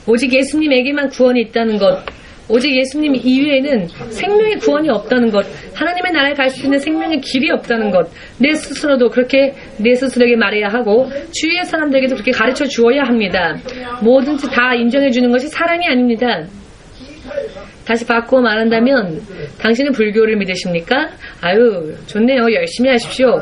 오직 예수님에게만 구원이 있다는 것, 오직 예수님 이외에는 생명의 구원이 없다는 것, 하나님의 나라에 갈 수 있는 생명의 길이 없다는 것, 내 스스로도 그렇게 내 스스로에게 말해야 하고 주위의 사람들에게도 그렇게 가르쳐 주어야 합니다. 뭐든지 다 인정해 주는 것이 사랑이 아닙니다. 다시 바꾸어 말한다면 당신은 불교를 믿으십니까? 아유 좋네요. 열심히 하십시오.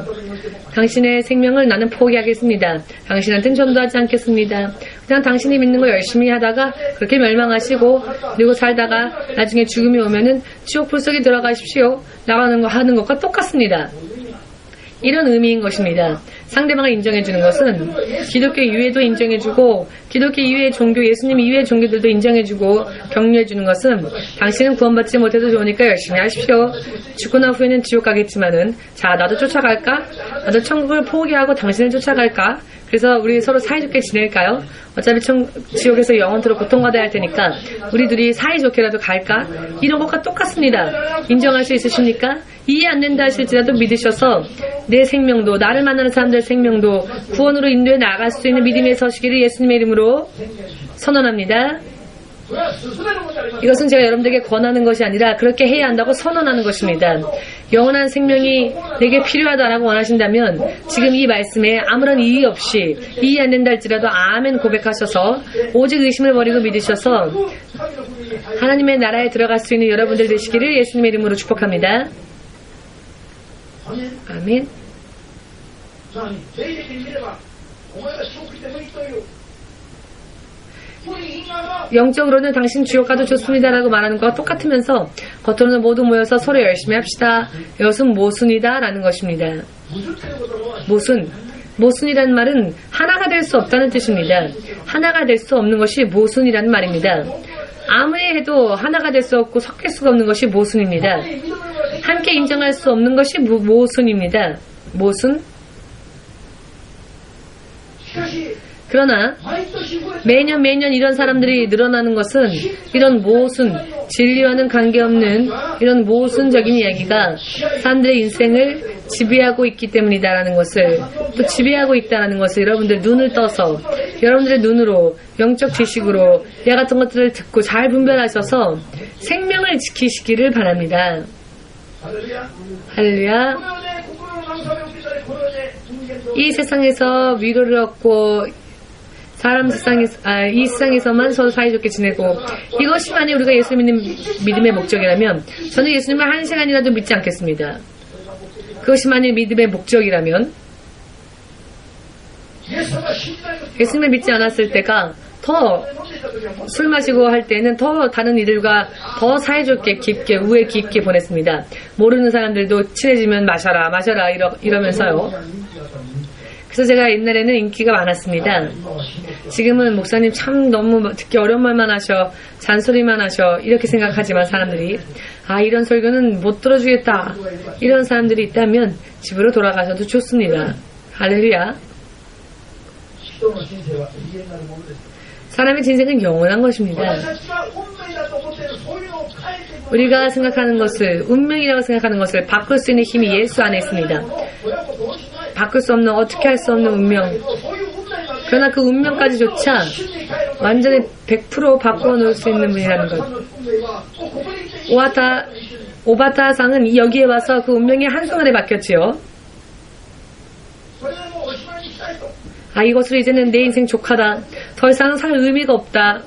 당신의 생명을 나는 포기하겠습니다. 당신한테는 전도하지 않겠습니다. 그냥 당신이 믿는 거 열심히 하다가 그렇게 멸망하시고 그리고 살다가 나중에 죽음이 오면은 지옥 불 속에 들어가십시오. 나가는 거 하는 것과 똑같습니다. 이런 의미인 것입니다. 상대방을 인정해주는 것은 기독교 이외에도 인정해주고 기독교 이외의 종교, 예수님 이외의 종교들도 인정해주고 격려해주는 것은 당신은 구원받지 못해도 좋으니까 열심히 하십시오. 죽고 난 후에는 지옥 가겠지만은 자 나도 쫓아갈까? 나도 천국을 포기하고 당신을 쫓아갈까? 그래서 우리 서로 사이좋게 지낼까요? 어차피 지옥에서 영원토록 고통받아야 할 테니까 우리 둘이 사이좋게라도 갈까? 이런 것과 똑같습니다. 인정할 수 있으십니까? 이해 안 된다 하실지라도 믿으셔서 내 생명도 나를 만나는 사람들의 생명도 구원으로 인도해 나아갈 수 있는 믿음의 서시기를 예수님의 이름으로 선언합니다. 이것은 제가 여러분들에게 권하는 것이 아니라 그렇게 해야 한다고 선언하는 것입니다. 영원한 생명이 내게 필요하다라고 원하신다면 지금 이 말씀에 아무런 이의 없이 이해 안 된다 할지라도 아멘 고백하셔서 오직 의심을 버리고 믿으셔서 하나님의 나라에 들어갈 수 있는 여러분들 되시기를 예수님의 이름으로 축복합니다. 아멘. 영적으로는 당신 지옥 가도 좋습니다라고 말하는 것과 똑같으면서 겉으로는 모두 모여서 서로 열심히 합시다. 이것은 모순이다 라는 것입니다. 모순이라는 말은 하나가 될 수 없다는 뜻입니다. 하나가 될 수 없는 것이 모순이라는 말입니다. 아무리 해도 하나가 될 수 없고 섞일 수가 없는 것이 모순입니다. 함께 인정할 수 없는 것이 모순입니다. 모순. 그러나 매년 이런 사람들이 늘어나는 것은 이런 모순, 진리와는 관계없는 이런 모순적인 이야기가 사람들의 인생을 지배하고 있기 때문이다라는 것을 또 지배하고 있다라는 것을 여러분들 눈을 떠서 여러분들의 눈으로 영적 지식으로 이 같은 것들을 듣고 잘 분별하셔서 생명을 지키시기를 바랍니다. 할렐루야. 이 세상에서 위로를 얻고 이 세상에서만 서로 사이좋게 지내고 이것이 만약 우리가 예수 믿음의 목적이라면 저는 예수님을 한 시간이라도 믿지 않겠습니다. 그것이 만약 믿음의 목적이라면 예수님을 믿지 않았을 때가 더 술 마시고 할 때는 더 다른 이들과 더 사이좋게 깊게 우애 깊게 보냈습니다. 모르는 사람들도 친해지면 마셔라 이러면서요. 그래서 제가 옛날에는 인기가 많았습니다. 지금은 목사님 참 너무 듣기 어려운 말만 하셔, 잔소리만 하셔, 이렇게 생각하지만 사람들이, 아, 이런 설교는 못 들어주겠다, 이런 사람들이 있다면 집으로 돌아가셔도 좋습니다. 할렐루야. 사람의 인생은 영원한 것입니다. 우리가 생각하는 것을, 운명이라고 생각하는 것을 바꿀 수 있는 힘이 예수 안에 있습니다. 바꿀 수 없는, 어떻게 할 수 없는 운명. 그러나 그 운명까지조차 완전히 100% 바꾸어 놓을 수 있는 분이라는 것. 오바타상은 여기에 와서 그 운명이 한순간에 바뀌었지요. 아, 이것으로 이제는 내 인생 족하다. 더 이상 살 의미가 없다.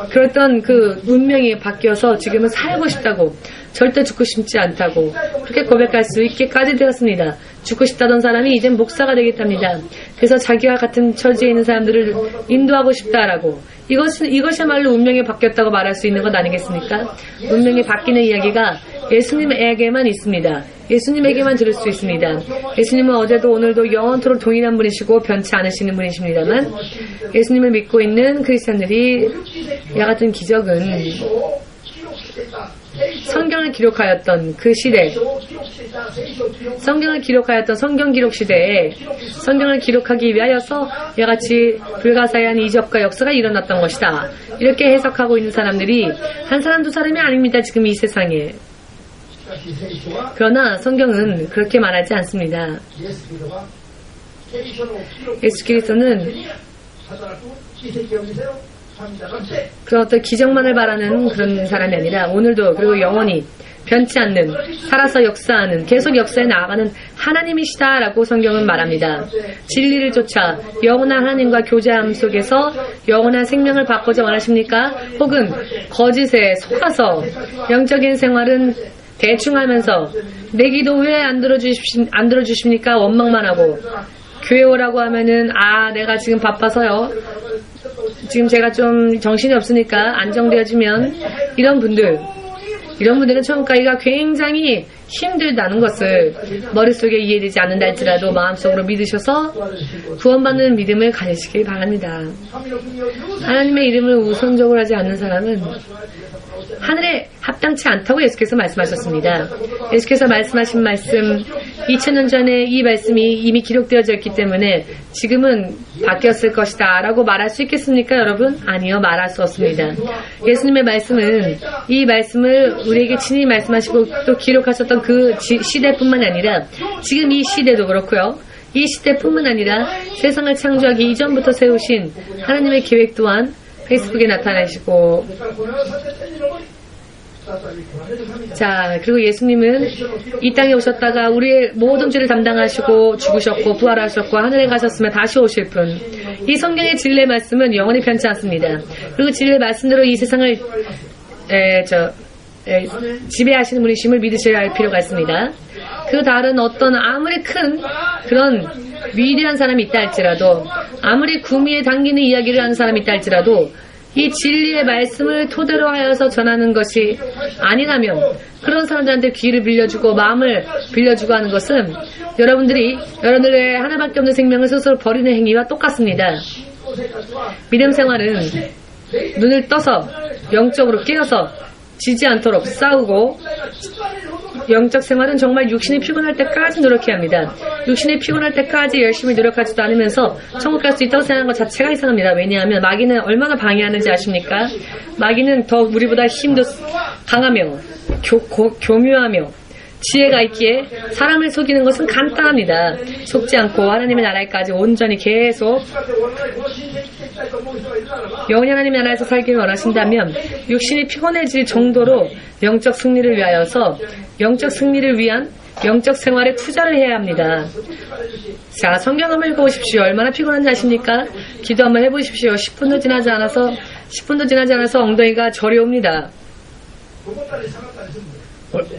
그랬던 그 운명이 바뀌어서 지금은 살고 싶다고, 절대 죽고 싶지 않다고 그렇게 고백할 수 있게까지 되었습니다. 죽고 싶다던 사람이 이젠 목사가 되겠답니다. 그래서 자기와 같은 처지에 있는 사람들을 인도하고 싶다라고, 이것이야말로 운명이 바뀌었다고 말할 수 있는 것 아니겠습니까? 운명이 바뀌는 이야기가 예수님에게만 있습니다. 예수님에게만 들을 수 있습니다. 예수님은 어제도 오늘도 영원토록 동일한 분이시고 변치 않으시는 분이십니다만, 예수님을 믿고 있는 크리스찬들이 이와 같은 기적은 성경을 기록하였던 그 시대, 성경을 기록하였던 성경 기록 시대에 성경을 기록하기 위하여서 이와 같이 불가사의한 이적과 역사가 일어났던 것이다, 이렇게 해석하고 있는 사람들이 한 사람 두 사람이 아닙니다. 지금 이 세상에. 그러나 성경은 그렇게 말하지 않습니다. 예수 그리스도는 그런 어떤 기적만을 바라는 그런 사람이 아니라 오늘도 그리고 영원히 변치 않는, 살아서 역사하는, 계속 역사에 나아가는 하나님이시다라고 성경은 말합니다. 진리를 쫓아 영원한 하나님과 교제함 속에서 영원한 생명을 받고자 원하십니까? 혹은 거짓에 속아서 영적인 생활은 대충 하면서 내 기도 왜 안 들어주십니까? 원망만 하고, 교회 오라고 하면은, 아, 내가 지금 바빠서요, 지금 제가 좀 정신이 없으니까 안정되어지면, 이런 분들은 처음 가기가 굉장히 힘들다는 것을 머릿속에 이해되지 않는다 할지라도 마음속으로 믿으셔서 구원받는 믿음을 가지시길 바랍니다. 하나님의 이름을 우선적으로 하지 않는 사람은 하늘에 합당치 않다고 예수께서 말씀하셨습니다. 예수께서 말씀하신 말씀, 2000년 전에 이 말씀이 이미 기록되어져 있기 때문에 지금은 바뀌었을 것이다 라고 말할 수 있겠습니까, 여러분? 아니요, 말할 수 없습니다. 예수님의 말씀은 이 말씀을 우리에게 친히 말씀하시고 또 기록하셨던 그 시대뿐만 아니라 지금 이 시대도 그렇고요, 이 시대뿐만 아니라 세상을 창조하기 이전부터 세우신 하나님의 계획 또한 페이스북에 나타나시고, 자, 그리고 예수님은 이 땅에 오셨다가 우리의 모든 죄를 담당하시고 죽으셨고 부활하셨고 하늘에 가셨으며 다시 오실 분. 이 성경의 진리의 말씀은 영원히 변치 않습니다. 그리고 진리의 말씀대로 이 세상을 지배하시는 분이심을 믿으셔야 할 필요가 있습니다. 그 다른 어떤 아무리 큰 그런 위대한 사람이 있다 할지라도, 아무리 구미에 당기는 이야기를 하는 사람이 있다 할지라도 이 진리의 말씀을 토대로 하여서 전하는 것이 아니라면 그런 사람들한테 귀를 빌려주고 마음을 빌려주고 하는 것은 여러분들의 하나밖에 없는 생명을 스스로 버리는 행위와 똑같습니다. 믿음 생활은 눈을 떠서 영적으로 깨어서 지지 않도록 싸우고, 영적 생활은 정말 육신이 피곤할 때까지 노력해야 합니다. 육신이 피곤할 때까지 열심히 노력하지도 않으면서 천국 갈 수 있다고 생각하는 것 자체가 이상합니다. 왜냐하면 마귀는 얼마나 방해하는지 아십니까? 마귀는 더 우리보다 힘도 강하며 교묘하며 지혜가 있기에 사람을 속이는 것은 간단합니다. 속지 않고 하나님의 나라에까지 온전히 계속 영원히 하나님의 나라에서 살기를 원하신다면 육신이 피곤해질 정도로 영적 승리를 위하여서 영적 승리를 위한 영적 생활에 투자를 해야 합니다. 자, 성경 한번 읽어보십시오. 얼마나 피곤한지 아십니까? 기도 한번 해보십시오. 10분도 지나지 않아서 엉덩이가 저려옵니다.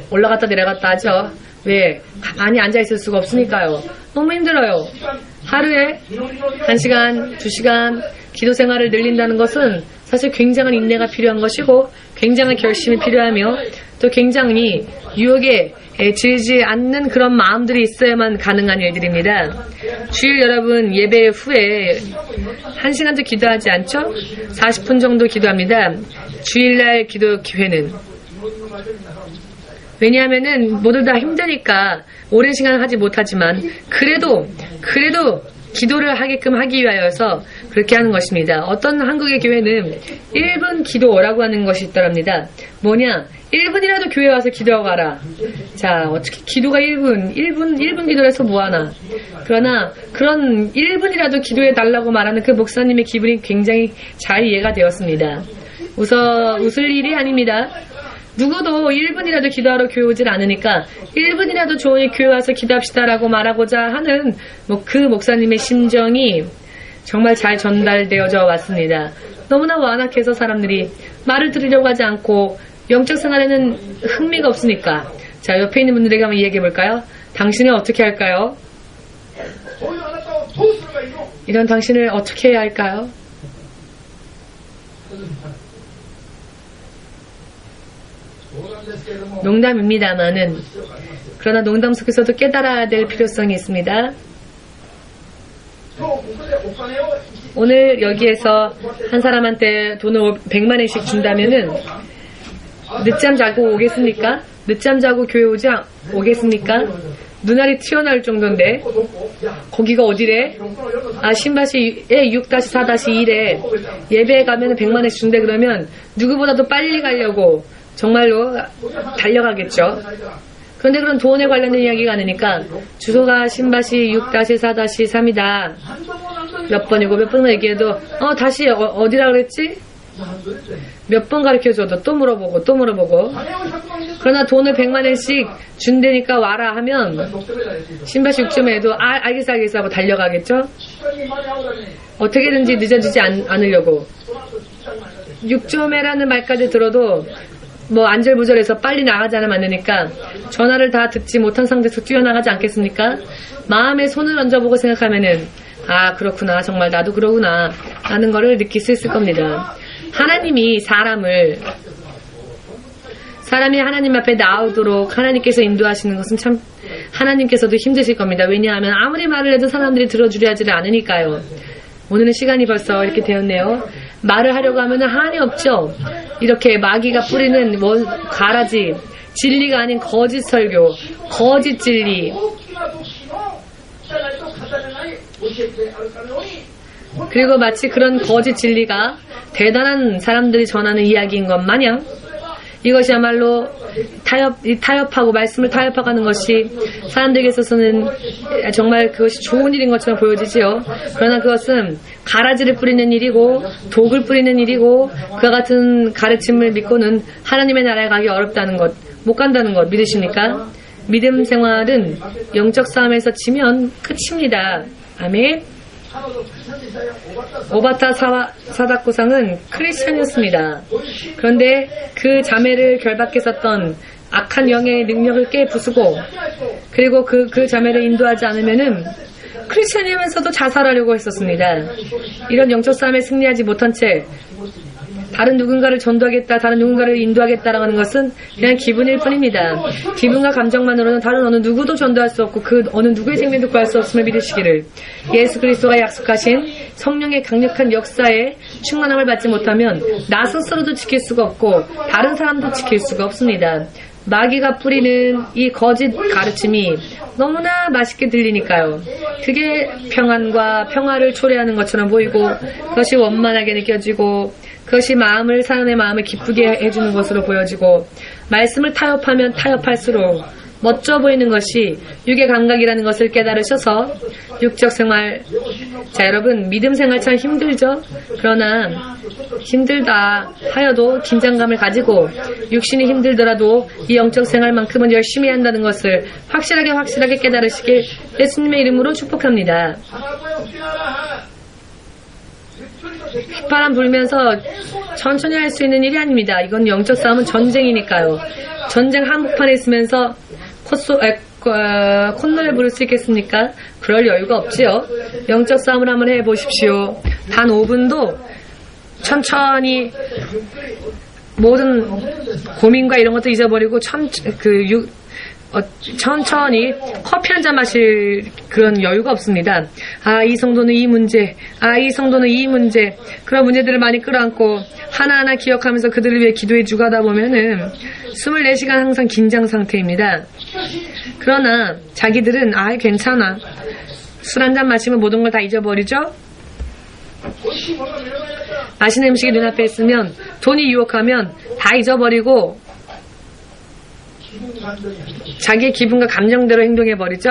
올라갔다 내려갔다 하죠. 왜? 가만히 앉아있을 수가 없으니까요. 너무 힘들어요. 하루에 1시간, 2시간 기도 생활을 늘린다는 것은 사실 굉장한 인내가 필요한 것이고 굉장한 결심이 필요하며 또 굉장히 유혹에 질지 않는 그런 마음들이 있어야만 가능한 일들입니다. 주일 여러분 예배 후에 1시간도 기도하지 않죠? 40분 정도 기도합니다. 주일날 기도 기회는. 왜냐하면은 모두 다 힘드니까 오랜 시간 하지 못하지만 그래도 기도를 하게끔 하기 위하여서 그렇게 하는 것입니다. 어떤 한국의 교회는 1분 기도라고 하는 것이 있더랍니다. 뭐냐? 1분이라도 교회 와서 기도하고 가라. 자, 어떻게 기도가 1분 기도를 해서 뭐하나. 그러나 그런 1분이라도 기도해 달라고 말하는 그 목사님의 기분이 굉장히 잘 이해가 되었습니다. 웃을 일이 아닙니다. 누구도 1분이라도 기도하러 교회 오질 않으니까 1분이라도 조용히 교회 와서 기도합시다라고 말하고자 하는 그 목사님의 심정이 정말 잘 전달되어져 왔습니다. 너무나 완악해서 사람들이 말을 들으려고 하지 않고 영적 생활에는 흥미가 없으니까. 자, 옆에 있는 분들에게 한번 이야기해 볼까요? 당신은 어떻게 할까요? 이런 당신을 어떻게 해야 할까요? 농담입니다만은 그러나 농담 속에서도 깨달아야 될 필요성이 있습니다. 오늘 여기에서 한 사람한테 돈을 100만 원씩 준다면은 늦잠 자고 오겠습니까? 늦잠 자고 교회 오겠습니까? 눈알이 튀어나올 정도인데 거기가 어디래? 신바시에 6-4-1에 예배에 가면 100만 원씩 준대. 그러면 누구보다도 빨리 가려고 정말로 달려가겠죠. 그런데 그런 돈에 관련된 이야기가 아니니까 주소가 신바시 6-4-3이다. 몇 번이고 몇 번 얘기해도 다시 어디라 그랬지? 몇 번 가르쳐줘도 또 물어보고 그러나 돈을 100만 원씩 준다니까 와라 하면 신바시 6점에도 알겠어 하고 달려가겠죠. 어떻게든지 늦어지지 않으려고 6점에라는 말까지 들어도 안절부절해서 빨리 나가지 않으니까 전화를 다 듣지 못한 상태에서 뛰어나가지 않겠습니까? 마음에 손을 얹어보고 생각하면은 그렇구나, 정말 나도 그러구나 라는 거를 느낄 수 있을 겁니다. 하나님이 사람이 하나님 앞에 나오도록 하나님께서 인도하시는 것은 참 하나님께서도 힘드실 겁니다. 왜냐하면 아무리 말을 해도 사람들이 들어주려 하지를 않으니까요. 오늘은 시간이 벌써 이렇게 되었네요. 말을 하려고 하면 한이 없죠. 이렇게 마귀가 뿌리는 가라지, 진리가 아닌 거짓 설교, 거짓 진리. 그리고 마치 그런 거짓 진리가 대단한 사람들이 전하는 이야기인 것 마냥 이것이야말로 타협하고 말씀을 타협하고하는 것이 사람들에게 있어서는 정말 그것이 좋은 일인 것처럼 보여지지요. 그러나 그것은 가라지를 뿌리는 일이고 독을 뿌리는 일이고 그와 같은 가르침을 믿고는 하나님의 나라에 가기 어렵다는 것, 못 간다는 것 믿으십니까? 믿음 생활은 영적 싸움에서 지면 끝입니다. 아멘. 오바타 사다코상은 크리스찬이었습니다. 그런데 그 자매를 결박했었던 악한 영의 능력을 깨부수고 그리고 그 자매를 인도하지 않으면은 크리스찬이면서도 자살하려고 했었습니다. 이런 영적 싸움에 승리하지 못한 채 다른 누군가를 전도하겠다, 다른 누군가를 인도하겠다라고 하는 것은 그냥 기분일 뿐입니다. 기분과 감정만으로는 다른 어느 누구도 전도할 수 없고 그 어느 누구의 생명도 구할 수 없음을 믿으시기를. 예수 그리스도가 약속하신 성령의 강력한 역사에 충만함을 받지 못하면 나 스스로도 지킬 수가 없고 다른 사람도 지킬 수가 없습니다. 마귀가 뿌리는 이 거짓 가르침이 너무나 맛있게 들리니까요. 그게 평안과 평화를 초래하는 것처럼 보이고 그것이 원만하게 느껴지고 그것이 사람의 마음을 기쁘게 해주는 것으로 보여지고 말씀을 타협하면 타협할수록 멋져 보이는 것이 육의 감각이라는 것을 깨달으셔서 육적 생활, 자 여러분 믿음 생활 참 힘들죠? 그러나 힘들다 하여도 긴장감을 가지고 육신이 힘들더라도 이 영적 생활만큼은 열심히 한다는 것을 확실하게 깨달으시길 예수님의 이름으로 축복합니다. 휘파람 불면서 천천히 할 수 있는 일이 아닙니다. 이건 영적 싸움은 전쟁이니까요. 전쟁 한복판에 있으면서 콧노래 부를 수 있겠습니까? 그럴 여유가 없지요. 영적 싸움을 한번 해보십시오. 단 5분도 천천히 모든 고민과 이런 것도 잊어버리고 천천히 커피 한 잔 마실 그런 여유가 없습니다. 이 성도는 이 문제, 이 성도는 이 문제, 그런 문제들을 많이 끌어안고 하나하나 기억하면서 그들을 위해 기도해 주고 하다 보면은 24시간 항상 긴장 상태입니다. 그러나 자기들은 괜찮아. 술 한 잔 마시면 모든 걸 다 잊어버리죠? 맛있는 음식이 눈앞에 있으면, 돈이 유혹하면 다 잊어버리고 자기의 기분과 감정대로 행동해버리죠?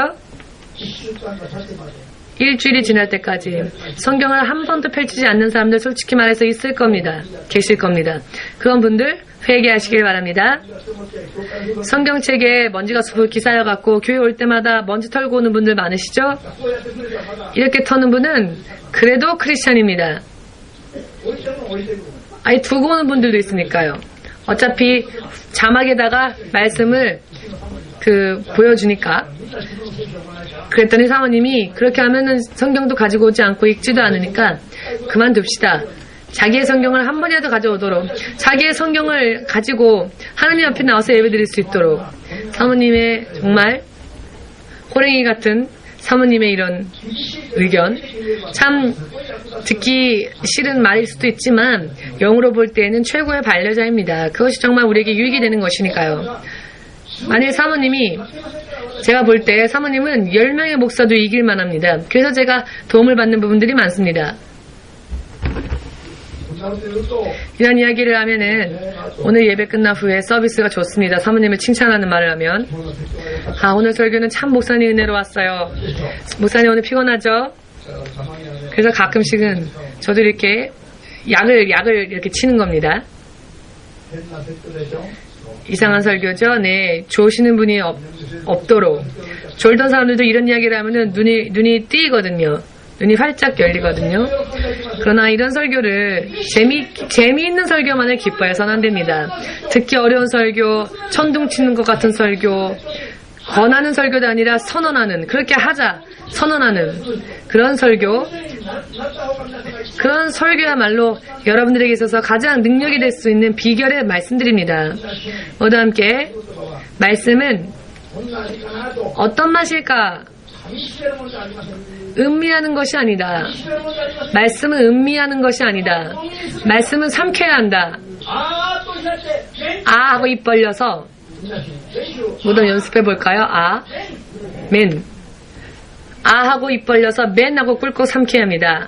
일주일이 지날 때까지 성경을 한 번도 펼치지 않는 사람들 솔직히 말해서 있을 겁니다. 계실 겁니다. 그런 분들 회개하시길 바랍니다. 성경책에 먼지가 수북히 쌓여갖고 교회 올 때마다 먼지 털고 오는 분들 많으시죠? 이렇게 터는 분은 그래도 크리스찬입니다. 두고 오는 분들도 있으니까요. 어차피 자막에다가 말씀을 보여주니까. 그랬더니 사모님이 그렇게 하면은 성경도 가지고 오지 않고 읽지도 않으니까 그만둡시다. 자기의 성경을 한 번이라도 가져오도록, 자기의 성경을 가지고 하나님 앞에 나와서 예배드릴 수 있도록, 사모님의 정말 호랭이 같은 사모님의 이런 의견, 참 듣기 싫은 말일 수도 있지만 영으로 볼 때에는 최고의 반려자입니다. 그것이 정말 우리에게 유익이 되는 것이니까요. 만일 사모님이, 제가 볼 때 사모님은 10명의 목사도 이길 만합니다. 그래서 제가 도움을 받는 부분들이 많습니다. 이런 이야기를 하면은 오늘 예배 끝난 후에 서비스가 좋습니다. 사모님을 칭찬하는 말을 하면 오늘 설교는 참 목사님 은혜로 왔어요. 목사님 오늘 피곤하죠? 그래서 가끔씩은 저도 이렇게 약을 이렇게 치는 겁니다. 이상한 설교죠? 네, 좋으시는 분이 없도록. 졸던 사람들도 이런 이야기를 하면은 눈이 띄거든요. 눈이 활짝 열리거든요. 그러나 이런 설교를 재미있는 설교만을 기뻐해서는 안 됩니다. 듣기 어려운 설교, 천둥 치는 것 같은 설교, 권하는 설교도 아니라 선언하는, 그렇게 하자, 선언하는 그런 설교, 그런 설교야말로 여러분들에게 있어서 가장 능력이 될 수 있는 비결의 말씀드립니다. 모두 함께, 말씀은 어떤 맛일까? 음미하는 것이 아니다. 말씀은 음미하는 것이 아니다. 말씀은 삼켜야 한다. 하고 입 벌려서 모두 연습해 볼까요? 맨. 하고 입 벌려서 맨 하고 꿀꺽 삼켜야 합니다.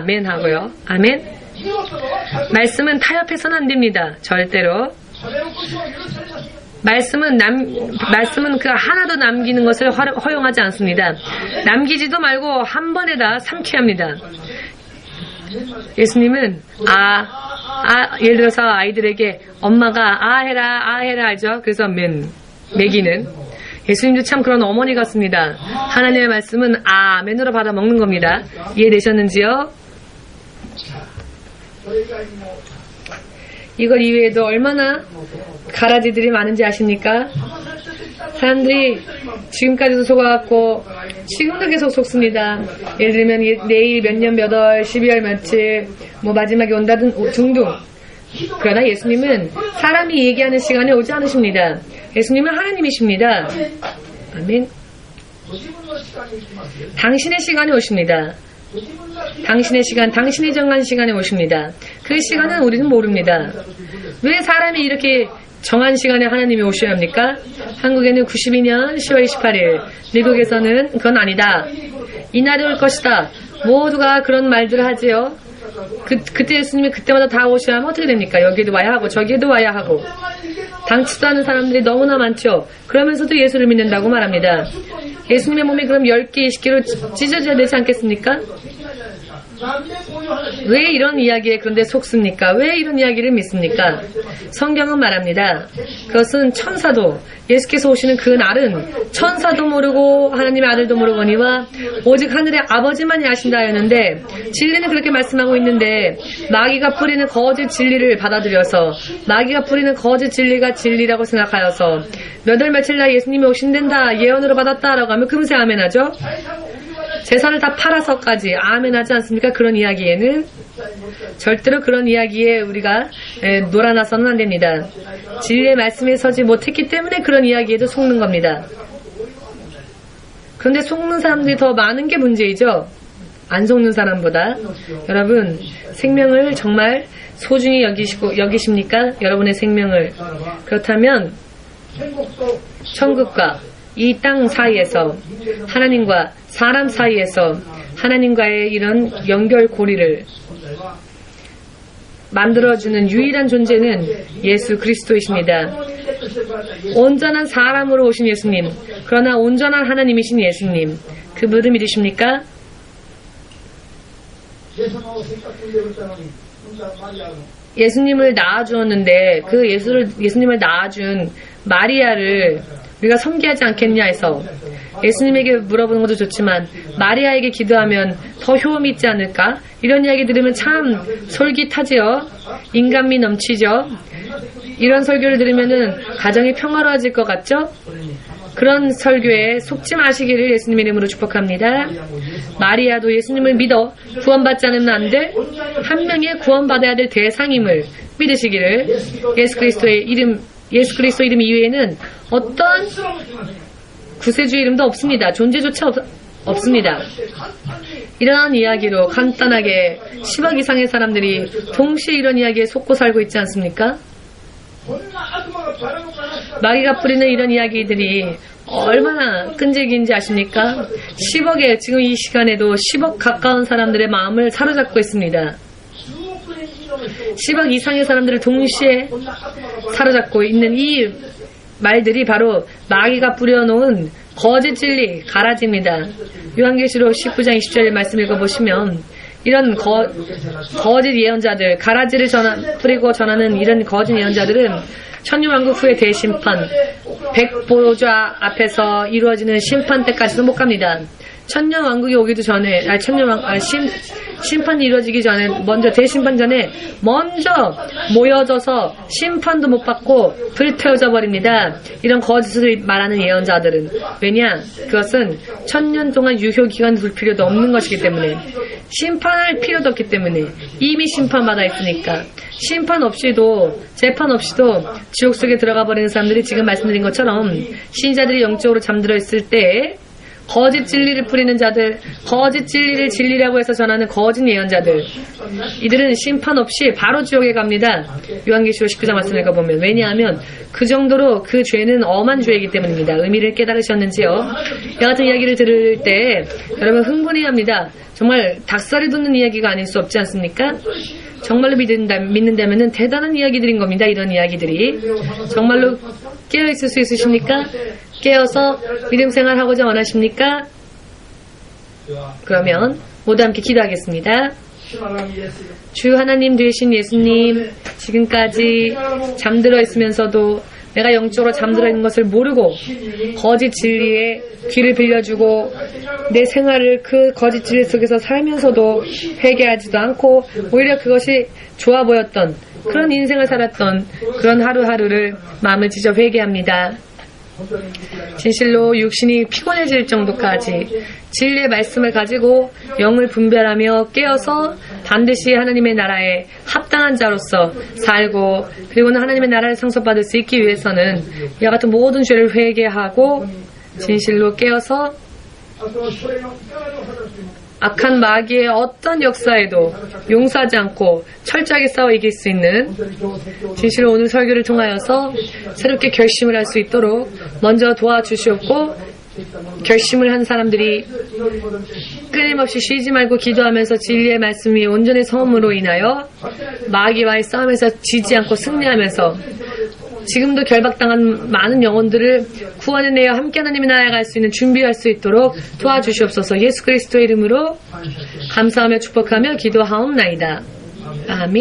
맨 하고요. 아멘. 말씀은 타협해서는 안 됩니다. 절대로. 말씀은 그 하나도 남기는 것을 허용하지 않습니다. 남기지도 말고 한 번에다 삼켜야 합니다. 예수님은 예를 들어서 아이들에게 엄마가 해라 하죠. 그래서 먹이는 예수님도 참 그런 어머니 같습니다. 하나님의 말씀은 맨으로 받아 먹는 겁니다. 이해되셨는지요? 이걸 이외에도 얼마나 가라지들이 많은지 아십니까? 사람들이 지금까지도 속아갖고 지금도 계속 속습니다. 예를 들면 내일 몇 년 몇 월 12월 며칠 마지막에 온다든 중둥. 그러나 예수님은 사람이 얘기하는 시간에 오지 않으십니다. 예수님은 하나님이십니다. 아멘. 당신의 시간에 오십니다. 당신의 시간, 당신이 정한 시간에 오십니다. 그 시간은 우리는 모릅니다. 왜 사람이 이렇게 정한 시간에 하나님이 오셔야 합니까? 한국에는 92년 10월 28일, 미국에서는 그건 아니다. 이날이 올 것이다. 모두가 그런 말들을 하지요. 그때 예수님이 그때마다 다 오셔야 하면 어떻게 됩니까? 여기에도 와야 하고 저기에도 와야 하고. 당치도 않은 사람들이 너무나 많죠. 그러면서도 예수를 믿는다고 말합니다. 예수님의 몸이 그럼 10개, 20개로 찢어져야 되지 않겠습니까? 왜 이런 이야기에 그런데 속습니까? 왜 이런 이야기를 믿습니까? 성경은 말합니다. 그것은 천사도, 예수께서 오시는 그 날은 천사도 모르고 하나님의 아들도 모르거니와 오직 하늘의 아버지만이 아신다 하였는데, 진리는 그렇게 말씀하고 있는데 마귀가 뿌리는 거짓 진리를 받아들여서, 마귀가 뿌리는 거짓 진리가 진리라고 생각하여서 몇 월 며칠 날 예수님이 오신단다 예언으로 받았다라고 하면 금세 아멘하죠. 재산을 다 팔아서까지 아멘 하지 않습니까? 그런 이야기에는 절대로 그런 이야기에 우리가 놀아나서는 안 됩니다. 진리의 말씀에 서지 못했기 때문에 그런 이야기에도 속는 겁니다. 그런데 속는 사람들이 더 많은 게 문제이죠. 안 속는 사람보다. 여러분, 생명을 정말 소중히 여기십니까? 여러분의 생명을. 그렇다면 천국과 이 땅 사이에서, 하나님과 사람 사이에서 하나님과의 이런 연결고리를 만들어주는 유일한 존재는 예수 그리스도이십니다. 온전한 사람으로 오신 예수님, 그러나 온전한 하나님이신 예수님, 그분을 믿으십니까? 예수님을 낳아주었는데 그 예수님을 낳아준 마리아를 우리가 섬기하지 않겠냐 해서 예수님에게 물어보는 것도 좋지만 마리아에게 기도하면 더 효험이 있지 않을까? 이런 이야기 들으면 참 솔깃하지요. 인간미 넘치죠. 이런 설교를 들으면 가정이 평화로워질 것 같죠? 그런 설교에 속지 마시기를 예수님의 이름으로 축복합니다. 마리아도 예수님을 믿어 구원받지 않으면 안 될 한 명의 구원받아야 될 대상임을 믿으시기를 예수 그리스도 이름 이외에는 어떤 구세주의 이름도 없습니다. 존재조차 없습니다. 이러한 이야기로 간단하게 10억 이상의 사람들이 동시에 이런 이야기에 속고 살고 있지 않습니까? 마귀가 뿌리는 이런 이야기들이 얼마나 끈질긴지 아십니까? 10억에 지금 이 시간에도 10억 가까운 사람들의 마음을 사로잡고 있습니다. 10억 이상의 사람들을 동시에 사로잡고 있는 이 말들이 바로 마귀가 뿌려놓은 거짓 진리, 가라지입니다. 요한계시록 19장 20절의 말씀 읽어보시면 이런 거짓 예언자들, 가라지를 뿌리고 전하는 이런 거짓 예언자들은 천년왕국 후의 대심판, 백보좌 앞에서 이루어지는 심판 때까지도 못 갑니다. 천년왕국이 오기도 전에, 심판이 이루어지기 전에, 먼저 대심판 전에 먼저 모여져서 심판도 못 받고 불태워져 버립니다. 이런 거짓을 말하는 예언자들은. 왜냐? 그것은 천년 동안 유효기간 둘 필요도 없는 것이기 때문에, 심판할 필요도 없기 때문에 이미 심판받아 있으니까 심판 없이도 재판 없이도 지옥 속에 들어가 버리는 사람들이 지금 말씀드린 것처럼 신자들이 영적으로 잠들어 있을 때 거짓 진리를 뿌리는 자들, 거짓 진리를 진리라고 해서 전하는 거짓 예언자들, 이들은 심판 없이 바로 지옥에 갑니다. 요한계시록 19장 말씀을 읽어보면. 왜냐하면 그 정도로 그 죄는 엄한 죄이기 때문입니다. 의미를 깨달으셨는지요? 이 같은 이야기를 들을 때 여러분 흥분해야 합니다. 정말 닭살이 돋는 이야기가 아닐 수 없지 않습니까? 정말로 믿는다면 대단한 이야기들인 겁니다. 이런 이야기들이. 정말로 깨어있을 수 있으십니까? 깨어서 믿음 생활하고자 원하십니까? 그러면 모두 함께 기도하겠습니다. 주 하나님 되신 예수님, 지금까지 잠들어 있으면서도 내가 영적으로 잠들어 있는 것을 모르고 거짓 진리에 귀를 빌려주고 내 생활을 그 거짓 진리 속에서 살면서도 회개하지도 않고 오히려 그것이 좋아 보였던 그런 인생을 살았던 그런 하루하루를 마음을 찢어 회개합니다. 진실로 육신이 피곤해질 정도까지 진리의 말씀을 가지고 영을 분별하며 깨어서 반드시 하나님의 나라에 합당한 자로서 살고, 그리고는 하나님의 나라를 상속받을 수 있기 위해서는 이와 같은 모든 죄를 회개하고 진실로 깨어서 악한 마귀의 어떤 역사에도 용서하지 않고 철저하게 싸워 이길 수 있는, 진실로 오늘 설교를 통하여서 새롭게 결심을 할 수 있도록 먼저 도와주시옵고, 결심을 한 사람들이 끊임없이 쉬지 말고 기도하면서 진리의 말씀이 온전히 섬으로 인하여 마귀와의 싸움에서 지지 않고 승리하면서 지금도 결박당한 많은 영혼들을 구원해내어 함께 하나님의 나라에 갈 수 있는 준비할 수 있도록 도와주시옵소서. 예수 그리스도의 이름으로 감사하며 축복하며 기도하옵나이다. 아멘.